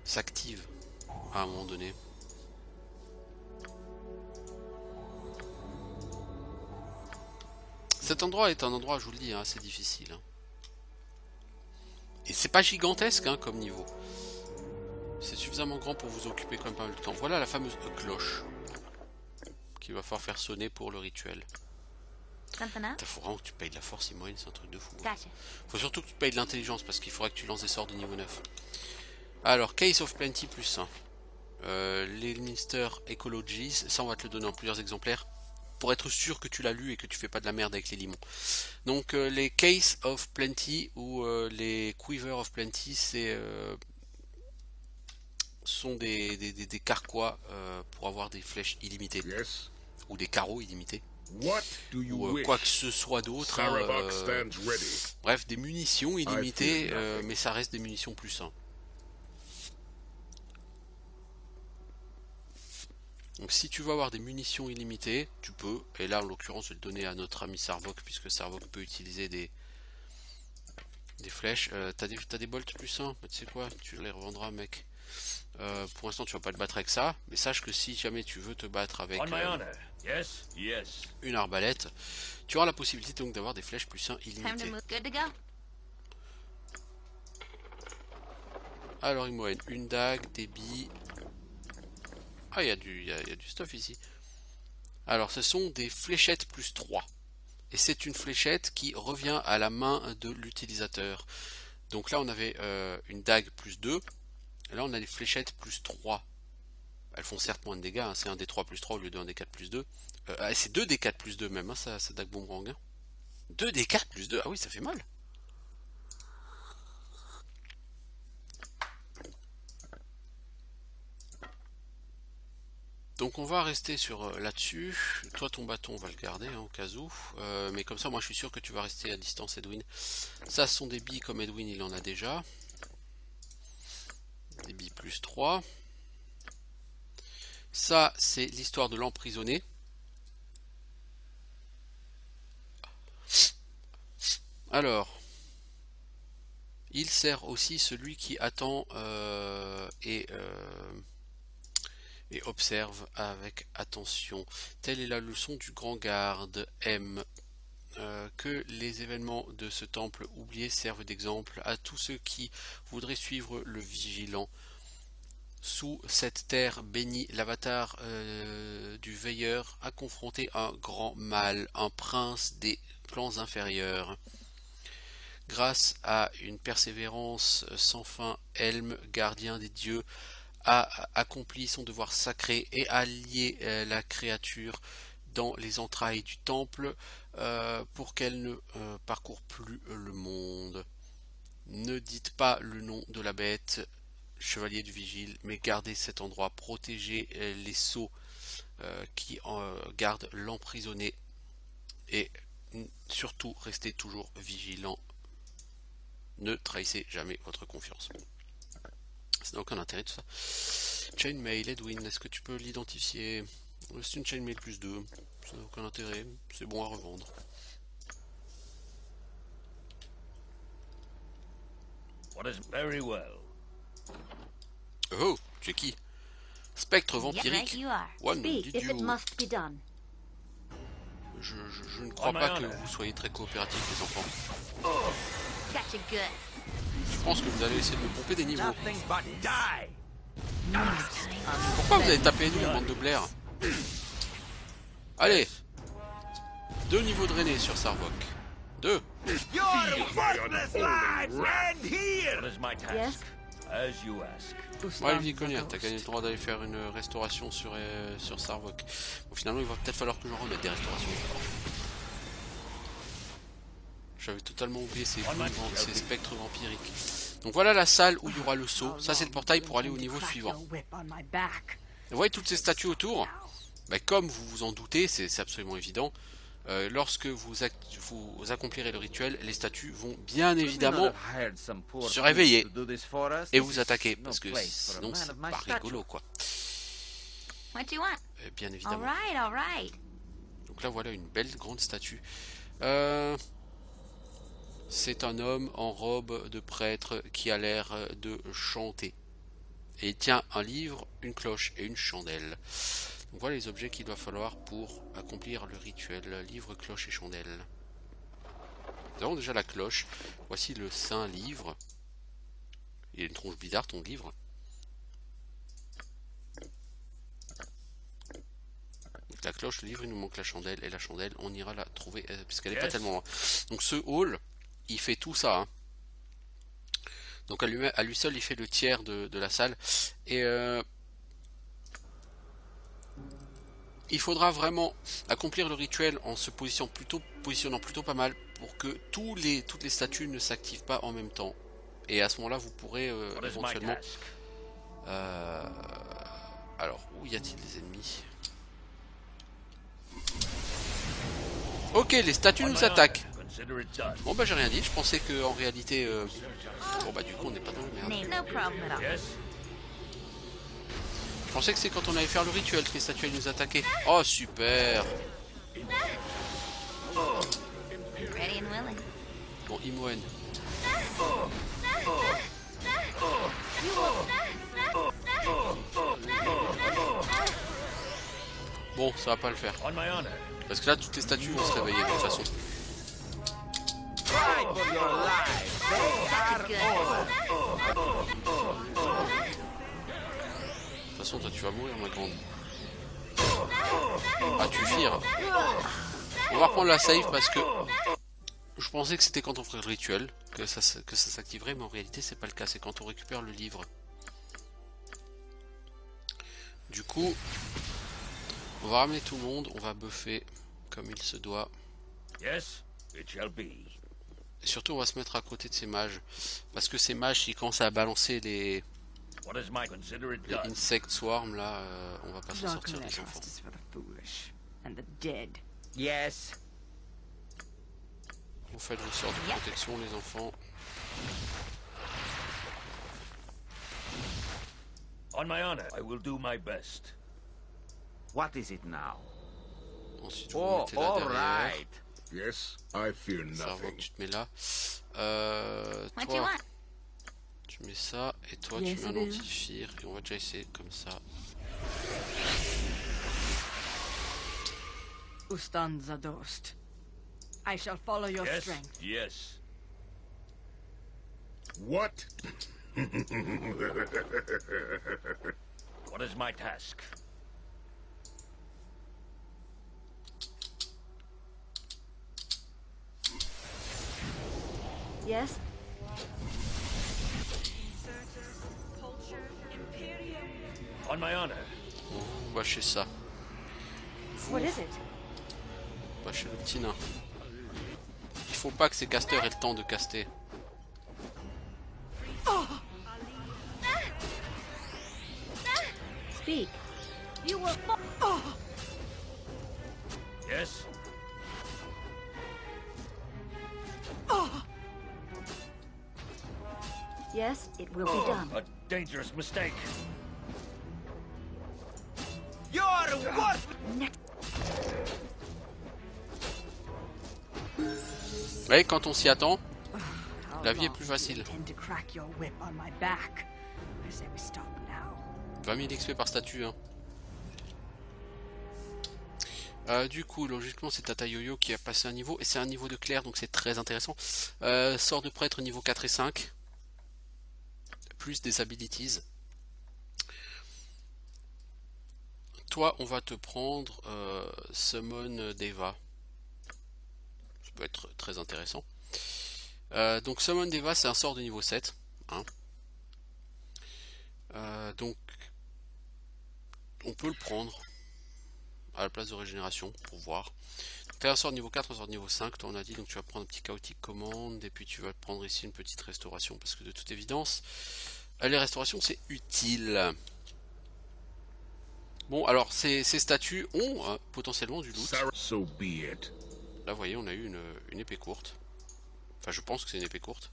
s'active à un moment donné. Cet endroit est un endroit, je vous le dis, hein, assez difficile. Hein. Et c'est pas gigantesque hein, comme niveau. C'est suffisamment grand pour vous occuper quand même pas mal de temps. Voilà la fameuse cloche qu'il va falloir faire sonner pour le rituel. Something up? Il faut vraiment que tu payes de la force immoyenne, c'est un truc de fou. Gotcha. Faut surtout que tu payes de l'intelligence parce qu'il faudra que tu lances des sorts de niveau 9. Alors, Case of Plenty plus 1. L'Elminster Ecologies, ça on va te le donner en plusieurs exemplaires pour être sûr que tu l'as lu et que tu fais pas de la merde avec les limons. Donc les Case of Plenty ou les Quiver of Plenty, sont des carquois pour avoir des flèches illimitées. Yes. Ou des carreaux illimités. What do you Ou wish? quoi que ce soit d'autre. Sarabok stands ready. Bref, des munitions illimitées, mais ça reste des munitions plus 1. Donc si tu veux avoir des munitions illimitées, tu peux. Et là, en l'occurrence, je vais le donner à notre ami Sarvok, puisque Sarvok peut utiliser des flèches. T'as des bolts plus 1, mais tu sais quoi, tu les revendras, mec. Pour l'instant, tu vas pas te battre avec ça, mais sache que si jamais tu veux te battre avec On my honor. Yes, yes. une arbalète, tu auras la possibilité donc d'avoir des flèches plus 1 Time to illimitées. move. Good to go? Alors, il me moyenne une dague, des billes. Ah, il y a du stuff ici. Alors, ce sont des fléchettes plus 3. Et c'est une fléchette qui revient à la main de l'utilisateur. Donc là, on avait une dague plus 2. Et là, on a des fléchettes plus 3. Elles font certes moins de dégâts. Hein. C'est un D3 plus 3 au lieu d'un D4 plus 2. C'est 2 D4 plus 2 même, hein, ça dague boomerang. Hein. 2 D4 plus 2. Ah oui, ça fait mal. Donc on va rester sur là-dessus. Toi ton bâton on va le garder hein, au cas où. Mais comme ça moi je suis sûr que tu vas rester à distance Edwin. Ça ce sont des billes comme Edwin il en a déjà. Des billes plus 3. Ça c'est l'histoire de l'emprisonné. Alors il sert aussi celui qui attend et observe avec attention. Telle est la leçon du grand garde M. Que les événements de ce temple oublié servent d'exemple à tous ceux qui voudraient suivre le vigilant. Sous cette terre bénie, l'avatar du veilleur a confronté un grand mal, un prince des plans inférieurs. Grâce à une persévérance sans fin, Helm, gardien des dieux, a accompli son devoir sacré et a lié la créature dans les entrailles du temple pour qu'elle ne parcourt plus le monde. Ne dites pas le nom de la bête, chevalier du vigile, mais gardez cet endroit, protégez les sceaux qui gardent l'emprisonné et surtout restez toujours vigilant. Ne trahissez jamais votre confiance. Ça n'a aucun intérêt tout ça. Chainmail, Edwin, est-ce que tu peux l'identifier? C'est une chainmail plus 2. Ça n'a aucun intérêt. C'est bon à revendre. What is very well. Oh, tu es qui? Spectre vampirique. Yep, you are. One, Speak did if it you... must be done. Je ne crois pas que vous soyez très coopératifs, les enfants. Gotcha good. Je pense que vous allez essayer de me pomper des niveaux. Nothing but die! Pourquoi vous avez tapé nous, bande de blaire? Allez, 2 niveaux drainés sur Sarvok. 2. Your worthless lives end here! What is my task? Yes? As you ask. Ouais, Viconia, t'as gagné le droit d'aller faire une restauration sur Sarvok. Bon, finalement, il va peut-être falloir que j'en remette des restaurations. J'avais totalement oublié ces spectres vampiriques. Donc voilà la salle où il y aura le saut. Ça, c'est le portail pour aller au niveau suivant. Vous voyez toutes ces statues autour? Bah, comme vous vous en doutez, c'est absolument évident. Lorsque vous accomplirez le rituel, les statues vont bien évidemment se réveiller et vous attaquer, parce que sinon c'est pas rigolo quoi. What you want? Bien évidemment. All right. Donc là voilà une belle grande statue. C'est un homme en robe de prêtre qui a l'air de chanter. Et il tient un livre, une cloche et une chandelle. Donc voilà les objets qu'il va falloir pour accomplir le rituel. Livre, cloche et chandelle. Nous avons déjà la cloche. Voici le saint livre. Il y a une tronche bizarre ton livre. Donc la cloche, le livre, il nous manque la chandelle. Et la chandelle, on ira la trouver puisqu'elle n'est pas tellement loin. Donc ce hall, il fait tout ça. Hein. Donc à lui seul, il fait le tiers de la salle. Et il faudra vraiment accomplir le rituel en se positionnant plutôt pas mal pour que toutes les statues ne s'activent pas en même temps. Et à ce moment-là, vous pourrez éventuellement... alors, où y a-t-il des ennemis? Ok, les statues nous attaquent. Bon bah j'ai rien dit, je pensais que en réalité... Bon bah du coup on n'est pas dans le merde. No problem at all. Je pensais que c'est quand on allait faire le rituel que les statues nous attaquaient. Oh super. Ready and willing. Bon, Imoen. Bon, ça va pas le faire. Parce que là, toutes les statues vont se réveiller de toute façon. De toute façon, toi tu vas mourir, ma grande. Ah, tu vires. On va reprendre la save parce que je pensais que c'était quand on ferait le rituel que ça s'activerait, mais en réalité, c'est pas le cas. C'est quand on récupère le livre. Du coup, on va ramener tout le monde. On va buffer comme il se doit. Yes, it shall be. Et surtout, on va se mettre à côté de ces mages. Parce que ces mages, s'ils commencent à balancer les insect swarm, là, on va pas s'en sortir, les enfants. Yes. Vous faites vos sorts de protection, les enfants. On my honor, I will do my best. What is it now? Ensuite, vous mettez là derrière. Right. Yes, I fear Sarvok, nothing. tu te mets là. What you Toi, want? tu mets ça. Et toi, Yes, tu mets un it is. antiphire. Et on va déjà essayer comme ça. Ustanza Dost. I shall follow your Yes, strength. yes. What? What is my task? Yes? On my honor. On va chez ça. What is it? pas chez le petit nain. Il faut pas que ces casteurs aient le temps de caster. Speak. You were. Yes? Yes, it will be done. A dangerous mistake. You're what? Ouais, quand on s'y attend, la vie est plus facile. 20 000 XP par statue. Hein. Du coup, logiquement, c'est Tata Yo-Yo qui a passé un niveau. Et c'est un niveau de clair, donc c'est très intéressant. Sort de prêtre niveau 4 et 5. Plus des abilities. Toi, on va te prendre Summon Deva. Ça peut être très intéressant. Donc Summon Deva, c'est un sort de niveau 7. Hein. Donc, on peut le prendre à la place de régénération pour voir. Tu as un sort de niveau 4, un sort de niveau 5, toi on a dit, donc tu vas prendre un petit chaotique commande et puis tu vas prendre ici une petite restauration parce que de toute évidence, les restaurations c'est utile. Bon, alors ces statues ont potentiellement du loot. So be it. Là, vous voyez, on a eu une épée courte. Enfin, je pense que c'est une épée courte.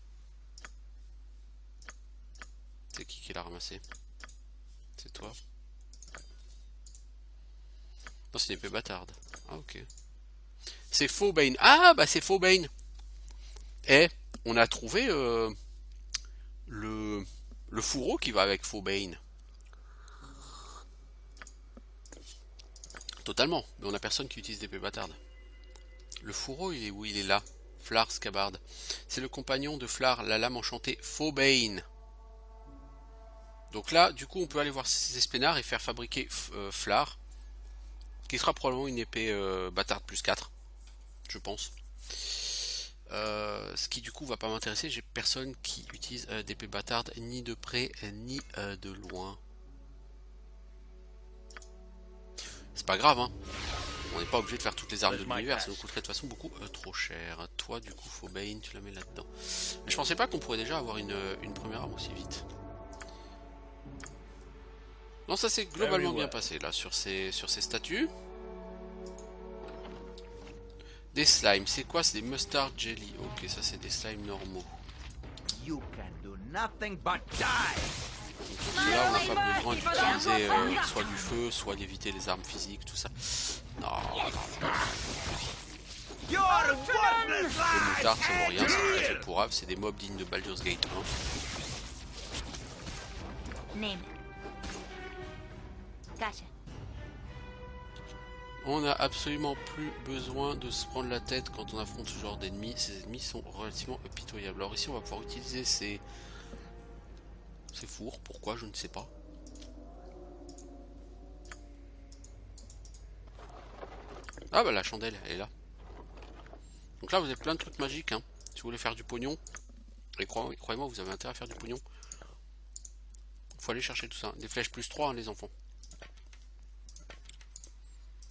C'est qui l'a ramassé? C'est toi? Non, c'est une épée bâtarde. Ah, ok. C'est Fauxbane. Ah, bah c'est Fauxbane. Et on a trouvé le fourreau qui va avec Fauxbane. Totalement. Mais on a personne qui utilise d'épée bâtarde. Le fourreau, il est où? Il est là. Flar Scabard. C'est le compagnon de Flar, la lame enchantée Fauxbane. Donc là, du coup, on peut aller voir ces espénards et faire fabriquer Flar. Qui sera probablement une épée bâtarde plus 4. Je pense. Ce qui du coup va pas m'intéresser. J'ai personne qui utilise d'épée bâtarde ni de près ni de loin. C'est pas grave, hein. On n'est pas obligé de faire toutes les armes de l'univers, ça nous coûterait de toute façon beaucoup trop cher. Toi, du coup, Fauxbane, tu la mets là-dedans. Mais je pensais pas qu'on pourrait déjà avoir une première arme aussi vite. Non, ça s'est globalement bien passé là sur ces statues. Des slimes, c'est quoi? C'est des mustard jelly. Ok, ça c'est des slimes normaux. You can do nothing but die. Donc là, on n'a pas besoin d'utiliser soit du feu, soit d'éviter les armes physiques, tout ça. Non, non. You're worthless Les moutards, ça vaut rien, c'est tout à fait pourrave, c'est des mobs dignes de Baldur's Gate 1. Name it. Gotcha. On n'a absolument plus besoin de se prendre la tête quand on affronte ce genre d'ennemis. Ces ennemis sont relativement pitoyables. Alors ici, on va pouvoir utiliser ces fours. Pourquoi? Je ne sais pas. Ah bah la chandelle, elle est là. Donc là, vous avez plein de trucs magiques. Hein. Si vous voulez faire du pognon, et croyez-moi, vous avez intérêt à faire du pognon. Faut aller chercher tout ça. Des flèches plus 3, hein, les enfants.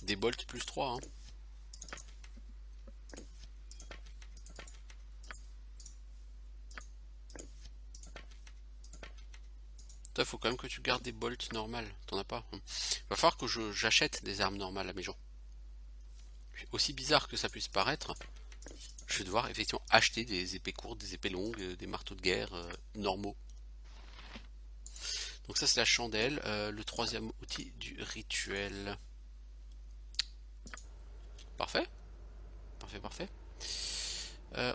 Des bolts plus 3. Hein. Il faut quand même que tu gardes des bolts normales. T'en as pas. Il va falloir que j'achète des armes normales à mes gens. Aussi bizarre que ça puisse paraître, je vais devoir effectivement acheter des épées courtes, des épées longues, des marteaux de guerre normaux. Donc ça c'est la chandelle, le troisième outil du rituel. Parfait. Parfait, parfait.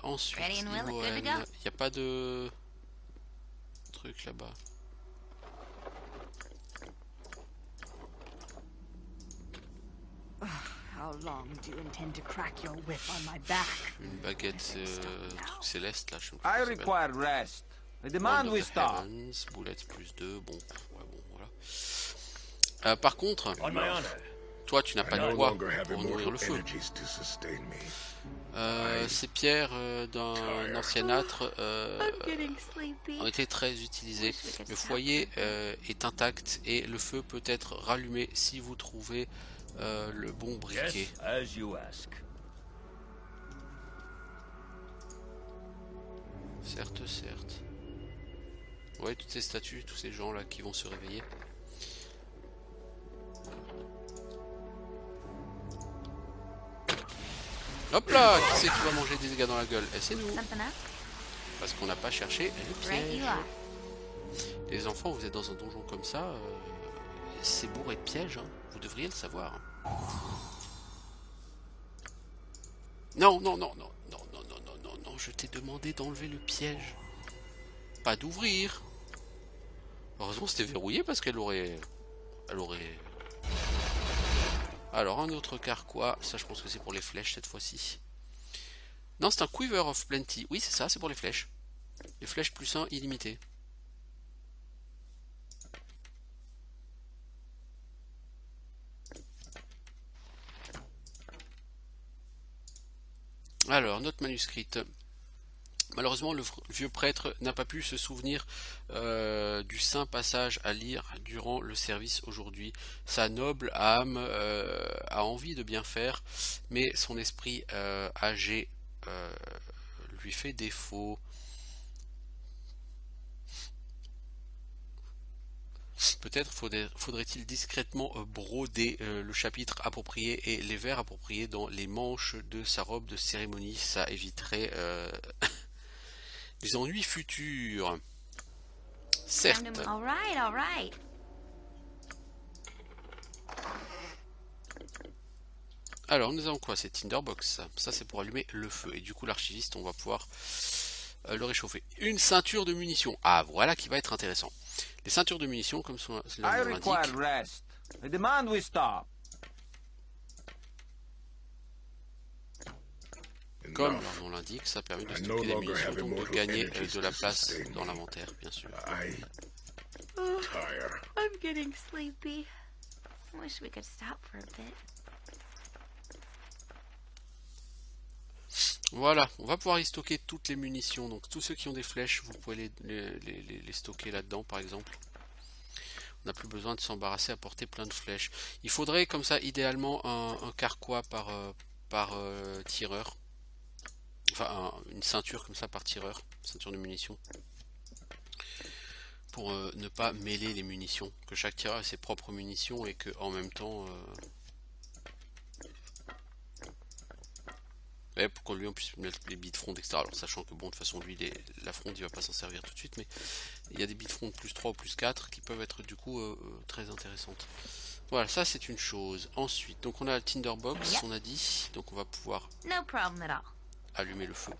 Ensuite, il n'y a pas de truc là-bas. Une baguette truc céleste là, je sais pas. I require rest. I demand we stop. Boulette plus 2, bon, ouais, bon, voilà. Par contre, toi tu n'as pas de bois pour nourrir le feu. Ces pierres d'un ancien âtre ont été très utilisées. Le foyer est intact et le feu peut être rallumé si vous trouvez le bon briquet. Certes, certes. Ouais, toutes ces statues, tous ces gens là qui vont se réveiller. Hop là, qui c'est qui va manger des dégâts dans la gueule? Eh, c'est nous. Parce qu'on n'a pas cherché le piège. Les enfants, vous êtes dans un donjon comme ça, c'est bourré de pièges, hein. Vous devriez le savoir. Non, non, non, non, non, non, non, non, non, non, je t'ai demandé d'enlever le piège. Pas d'ouvrir. Heureusement c'était verrouillé parce qu'elle aurait... Elle aurait... Alors un autre carquois, ça je pense que c'est pour les flèches cette fois-ci. Non, c'est un Quiver of Plenty. Oui, c'est ça, c'est pour les flèches. Les flèches plus 1 illimitées. Alors, note manuscrite. Malheureusement, le vieux prêtre n'a pas pu se souvenir du saint passage à lire durant le service aujourd'hui. Sa noble âme a envie de bien faire, mais son esprit âgé lui fait défaut. Peut-être faudrait-il discrètement broder le chapitre approprié et les vers appropriés dans les manches de sa robe de cérémonie. Ça éviterait les ennuis futurs. Certes. All right. Alors, nous avons quoi? C'est Tinderbox. Ça, c'est pour allumer le feu. Et du coup, l'archiviste, on va pouvoir le réchauffer. Une ceinture de munitions. Ah, voilà qui va être intéressant. Les ceintures de munitions, comme son nom l'indique. Comme leur nom l'indique, ça permet de stocker les munitions, donc de gagner de la place dans l'inventaire, bien sûr. I'm getting sleepy. I wish we could stop for a bit. Voilà, on va pouvoir y stocker toutes les munitions. Donc tous ceux qui ont des flèches, vous pouvez les stocker là-dedans par exemple. On n'a plus besoin de s'embarrasser à porter plein de flèches. Il faudrait comme ça idéalement un carquois par tireur. Enfin une ceinture comme ça par tireur, ceinture de munitions. Pour ne pas mêler les munitions. Que chaque tireur ait ses propres munitions et que en même temps... pour qu'on lui on puisse mettre les billes de front, etc. Alors sachant que bon, de toute façon lui la fronde il va pas s'en servir tout de suite, mais il y a des billes de front plus 3 ou plus 4 qui peuvent être du coup très intéressantes. Voilà, ça c'est une chose. Ensuite, donc on a le Tinderbox, on a dit, donc on va pouvoir allumer le feu.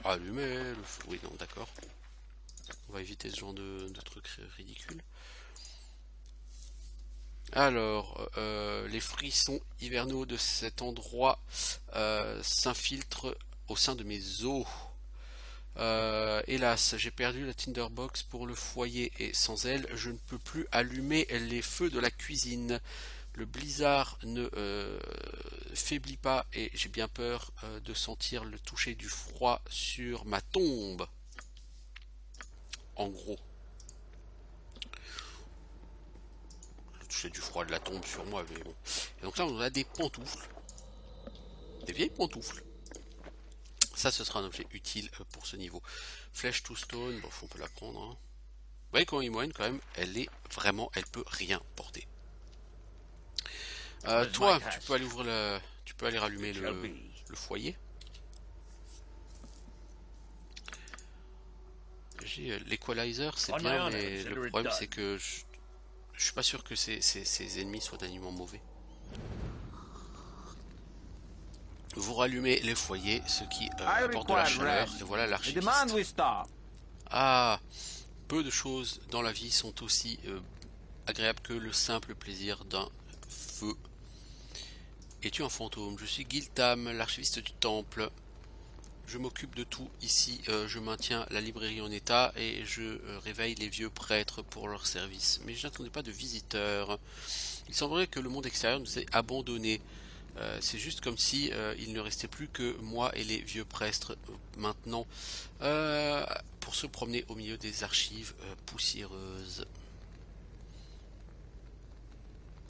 Allumer le feu, oui non d'accord. On va éviter ce genre de trucs ridicules. Alors, les frissons hivernaux de cet endroit s'infiltrent au sein de mes os. Hélas, j'ai perdu la Tinderbox pour le foyer et sans elle, je ne peux plus allumer les feux de la cuisine. Le blizzard ne faiblit pas et j'ai bien peur de sentir le toucher du froid sur ma tombe. En gros. J'ai du froid de la tombe sur moi, mais bon. Et donc là on a des pantoufles, des vieilles pantoufles. Ça ce sera un objet utile pour ce niveau. Flèche to stone, bon on peut la prendre, hein. Vous voyez comment moyenne quand même, elle est vraiment, elle peut rien porter. Toi tu peux aller ouvrir le, tu peux aller rallumer le foyer. J'ai l'equalizer, c'est bien, mais le problème c'est que je suis pas sûr que ces ennemis soient d'animaux mauvais. Vous rallumez les foyers, ce qui apporte de la chaleur, et voilà l'archiviste. Ah, peu de choses dans la vie sont aussi agréables que le simple plaisir d'un feu. Es-tu un fantôme? Je suis Giltam, l'archiviste du temple. Je m'occupe de tout ici, je maintiens la librairie en état et je réveille les vieux prêtres pour leur service. Mais je n'attendais pas de visiteurs. Il semblerait que le monde extérieur nous ait abandonnés. C'est juste comme si il ne restait plus que moi et les vieux prêtres maintenant pour se promener au milieu des archives poussiéreuses.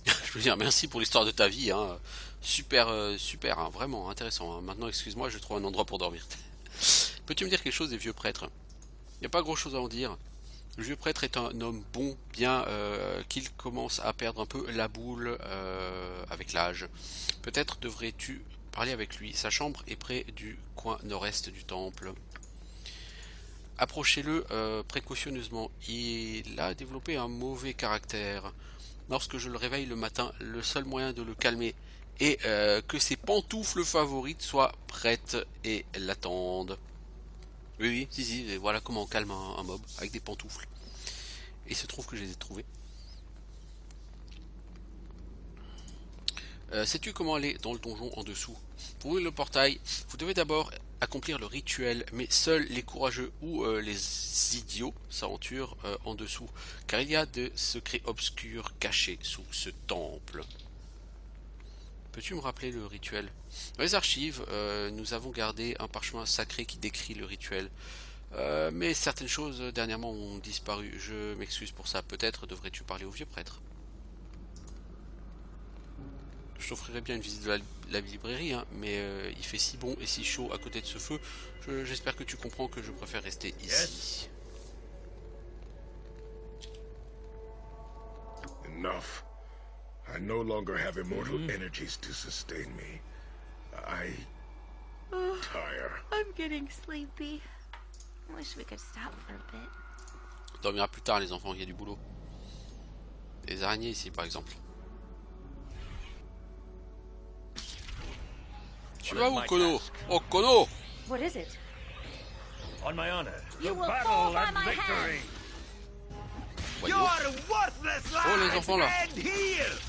Je veux dire, merci pour l'histoire de ta vie, hein. Super, super, hein, vraiment intéressant. Hein. Maintenant, excuse-moi, je trouve un endroit pour dormir. Peux-tu me dire quelque chose des vieux prêtres? Il n'y a pas grand chose à en dire. Le vieux prêtre est un homme bon, bien qu'il commence à perdre un peu la boule avec l'âge. Peut-être devrais-tu parler avec lui. Sa chambre est près du coin nord-est du temple. Approchez-le précautionneusement. Il a développé un mauvais caractère. Lorsque je le réveille le matin, le seul moyen de le calmer est que ses pantoufles favorites soient prêtes et l'attendent. Oui, si, voilà comment on calme un mob, avec des pantoufles. Et il se trouve que je les ai trouvés. Sais-tu comment aller dans le donjon en dessous? Pour ouvrir le portail, vous devez d'abord accomplir le rituel, mais seuls les courageux ou les idiots s'aventurent en dessous, car il y a des secrets obscurs cachés sous ce temple. Peux-tu me rappeler le rituel? Dans les archives, nous avons gardé un parchemin sacré qui décrit le rituel. Mais certaines choses dernièrement ont disparu. Je m'excuse pour ça. Peut-être devrais-tu parler au vieux prêtre. Je t'offrirai bien une visite de la librairie, hein, mais il fait si bon et si chaud à côté de ce feu. J'espère que tu comprends que je préfère rester ici. Enough. I no longer have immortal energies to sustain me. I tire. I'm getting sleepy. I wish we could stop for a bit. On dormira plus tard, les enfants, il y a du boulot. Des araignées ici, par exemple. Tu vas où, Kono? Oh, Kono! What is it? On my honor. You The will battle fall by and my victory. Voyons. worthless Oh, les enfants, là. here.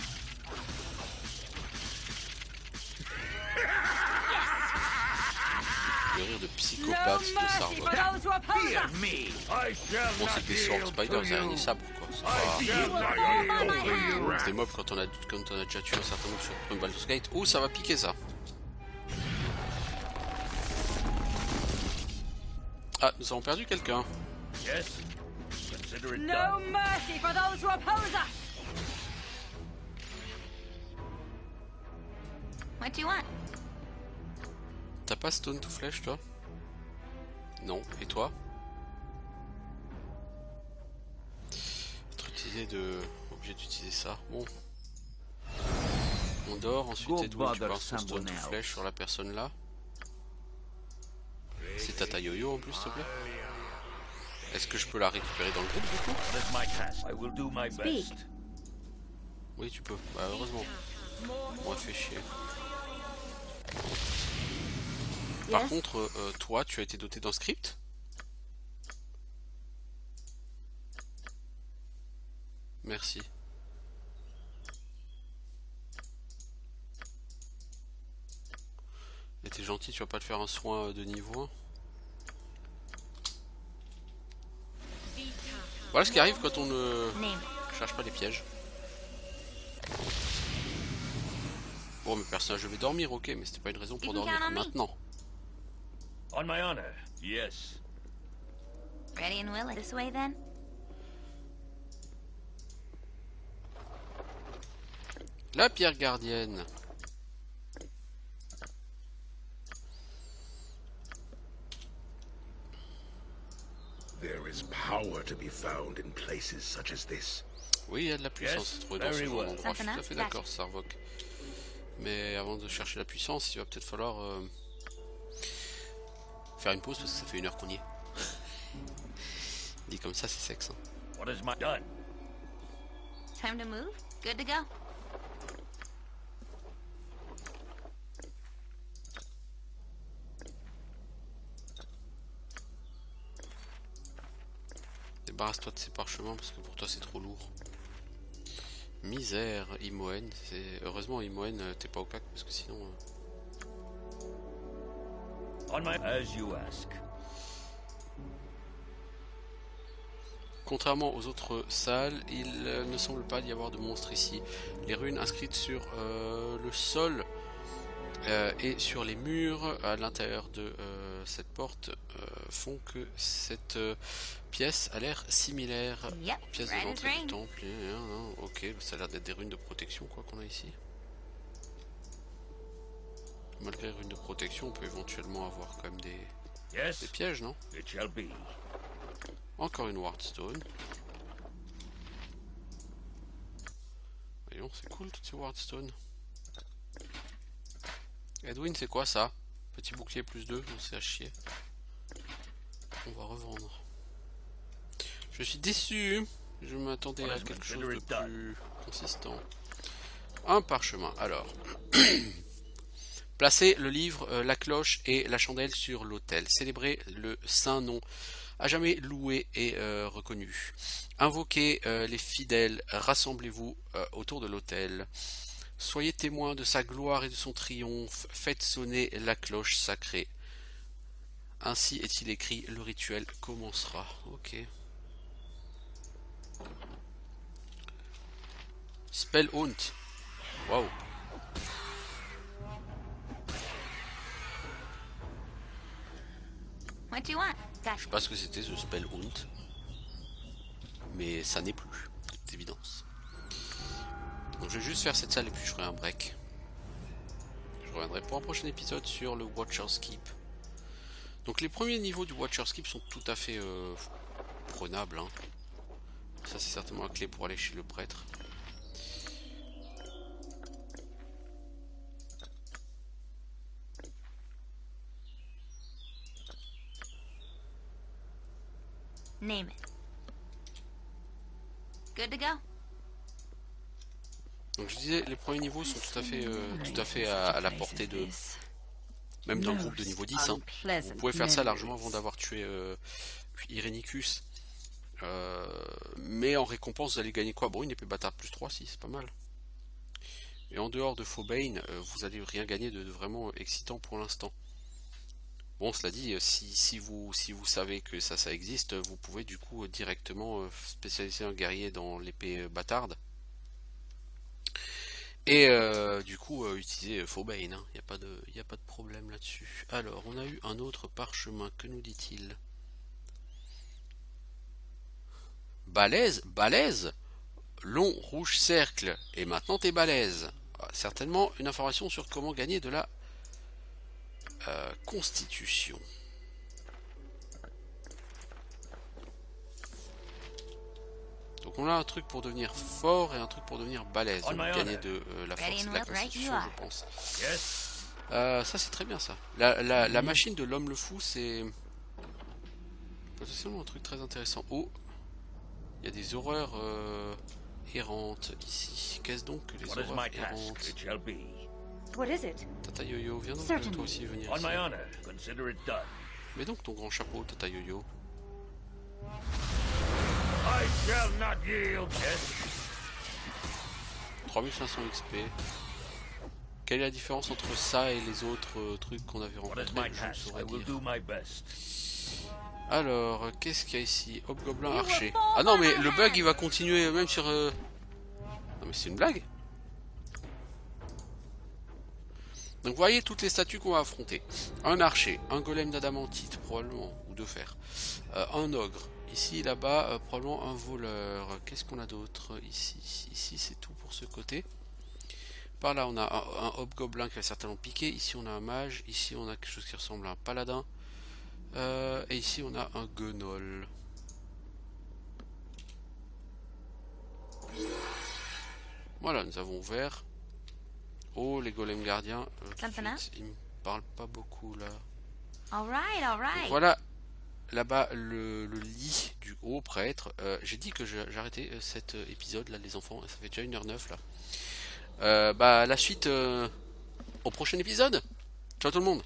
Le rire de psychopathe de Sarvok. Fear me. I shall Bon, not c'est des sword yield spiders, to des araignées you. sabres, quoi. C'est I shall pas... not yield to you. C'est des mobs quand on a déjà tué un certain nombre sur Baldur's Gate. Oh, ça va piquer, ça. Ah, nous avons perdu quelqu'un. Yes. Consider it No done. mercy for those who oppose us! What do you want? T'as pas stone to flèche, toi? Non. Et toi? Être obligé d'utiliser ça. Bon. On dort, ensuite et tout. Tu peux un stone to flèche sur la personne là. C'est Tata Yo-Yo en plus, s'il te plaît. Est-ce que je peux la récupérer dans le groupe du coup? That's my task. I will do my best. Oui, tu peux. Bah, heureusement. On fait chier. Par contre, toi, tu as été doté d'un script? Merci. Et t'es gentil, tu vas pas te faire un soin de niveau 1? Voilà ce qui arrive quand on ne cherche pas les pièges. Bon, mes personnages, je vais dormir, ok, mais c'était pas une raison pour dormir maintenant. On my honor. Yes. Ready and willing. This way then? La pierre gardienne. There is power to be found in places such as this. Oui, il y a de la puissance à trouver dans ce genre d'endroit, je suis tout à fait Something d'accord, Sarvok. Mais avant de chercher la puissance, il va peut-être falloir faire une pause parce que ça fait 1 heure qu'on y est. Dit comme ça, c'est sexe. Hein. What is my done? Time to move? Good to go. Débarrasse-toi de ces parchemins parce que pour toi c'est trop lourd. Misère, Imoen. Heureusement, Imoen, t'es pas opaque parce que sinon. On my as you ask. Contrairement aux autres salles, il ne semble pas y avoir de monstres ici. Les runes inscrites sur le sol et sur les murs à l'intérieur de cette porte font que cette pièce a l'air similaire aux pièces de l'entrée du temple. Ok, ça a l'air d'être des runes de protection quoi qu'on a ici. Malgré les runes de protection, on peut éventuellement avoir quand même des Yes, Des pièges, non? it shall be. Encore une Wardstone. Voyons, c'est cool toutes ces Wardstones. Edwin, c'est quoi ça? Petit bouclier plus 2, non, c'est à chier. On va revendre. Je suis déçu. Je m'attendais à quelque chose de plus consistant. Un parchemin. Alors. Placez le livre, la cloche et la chandelle sur l'autel. Célébrez le saint nom à jamais loué et reconnu. Invoquez les fidèles. Rassemblez-vous autour de l'autel. Soyez témoins de sa gloire et de son triomphe. Faites sonner la cloche sacrée. Ainsi est-il écrit, le rituel commencera. Ok. Spell Haunt. Waouh. What do you want? Je sais pas ce que c'était ce Spell Haunt. Mais ça n'est plus, d'évidence. Donc je vais juste faire cette salle et puis je ferai un break. Je reviendrai pour un prochain épisode sur le Watcher's Keep. Donc les premiers niveaux du Watcher's Keep sont tout à fait prenables. Hein. Ça c'est certainement la clé pour aller chez le prêtre. Name it. Good to go. Donc je disais, les premiers niveaux sont tout à fait à la portée de... Même dans le groupe de niveau 10. Hein. Vous pouvez faire ça largement avant d'avoir tué Irenicus. Mais en récompense, vous allez gagner quoi? Bon, une épée bâtard plus 3, si, c'est pas mal. Et en dehors de Fauxbane, vous allez rien gagner de vraiment excitant pour l'instant. Bon, cela dit, si vous savez que ça existe, vous pouvez du coup directement spécialiser un guerrier dans l'épée bâtarde. Et du coup utiliser Fauxbane, il n'y a pas de problème là-dessus. Alors, on a eu un autre parchemin, que nous dit-il? Balèze, long rouge cercle, et maintenant t'es balèze. Certainement une information sur comment gagner de la constitution. Donc on a un truc pour devenir fort et un truc pour devenir balèze. Donc gagner de la force et de la constitution, je pense. Ça c'est très bien ça. La machine de l'homme le fou, c'est potentiellement un truc très intéressant. Oh, il y a des horreurs errantes ici. Qu'est-ce donc que les horreurs errantes? What is it? Tata Yo-Yo, viens donc toi aussi venir ici. Mets donc ton grand chapeau, Tata Yo-Yo. 3500 XP. Quelle est la différence entre ça et les autres trucs qu'on avait rencontrés? Je ne saurais dire. Alors, qu'est-ce qu'il y a ici? Hobgoblin archer. Ah non, mais le bug il va continuer même sur... Non mais c'est une blague. Donc vous voyez toutes les statues qu'on va affronter. Un archer, un golem d'adamantite probablement, ou de fer. Un ogre. Ici, là-bas, probablement un voleur. Qu'est-ce qu'on a d'autre ici? Ici, c'est tout pour ce côté. Par là, on a un hobgoblin qui va certainement piquer. Ici, on a un mage. Ici, on a quelque chose qui ressemble à un paladin. Et ici, on a un gueunol. Voilà, nous avons ouvert. Oh, les golems gardiens. Ils me parlent pas beaucoup, là. Donc, voilà. Là-bas, le lit du haut prêtre. J'ai dit que j'arrêtais cet épisode, là, les enfants. Ça fait déjà 1h09, là. Bah, la suite au prochain épisode. Ciao tout le monde.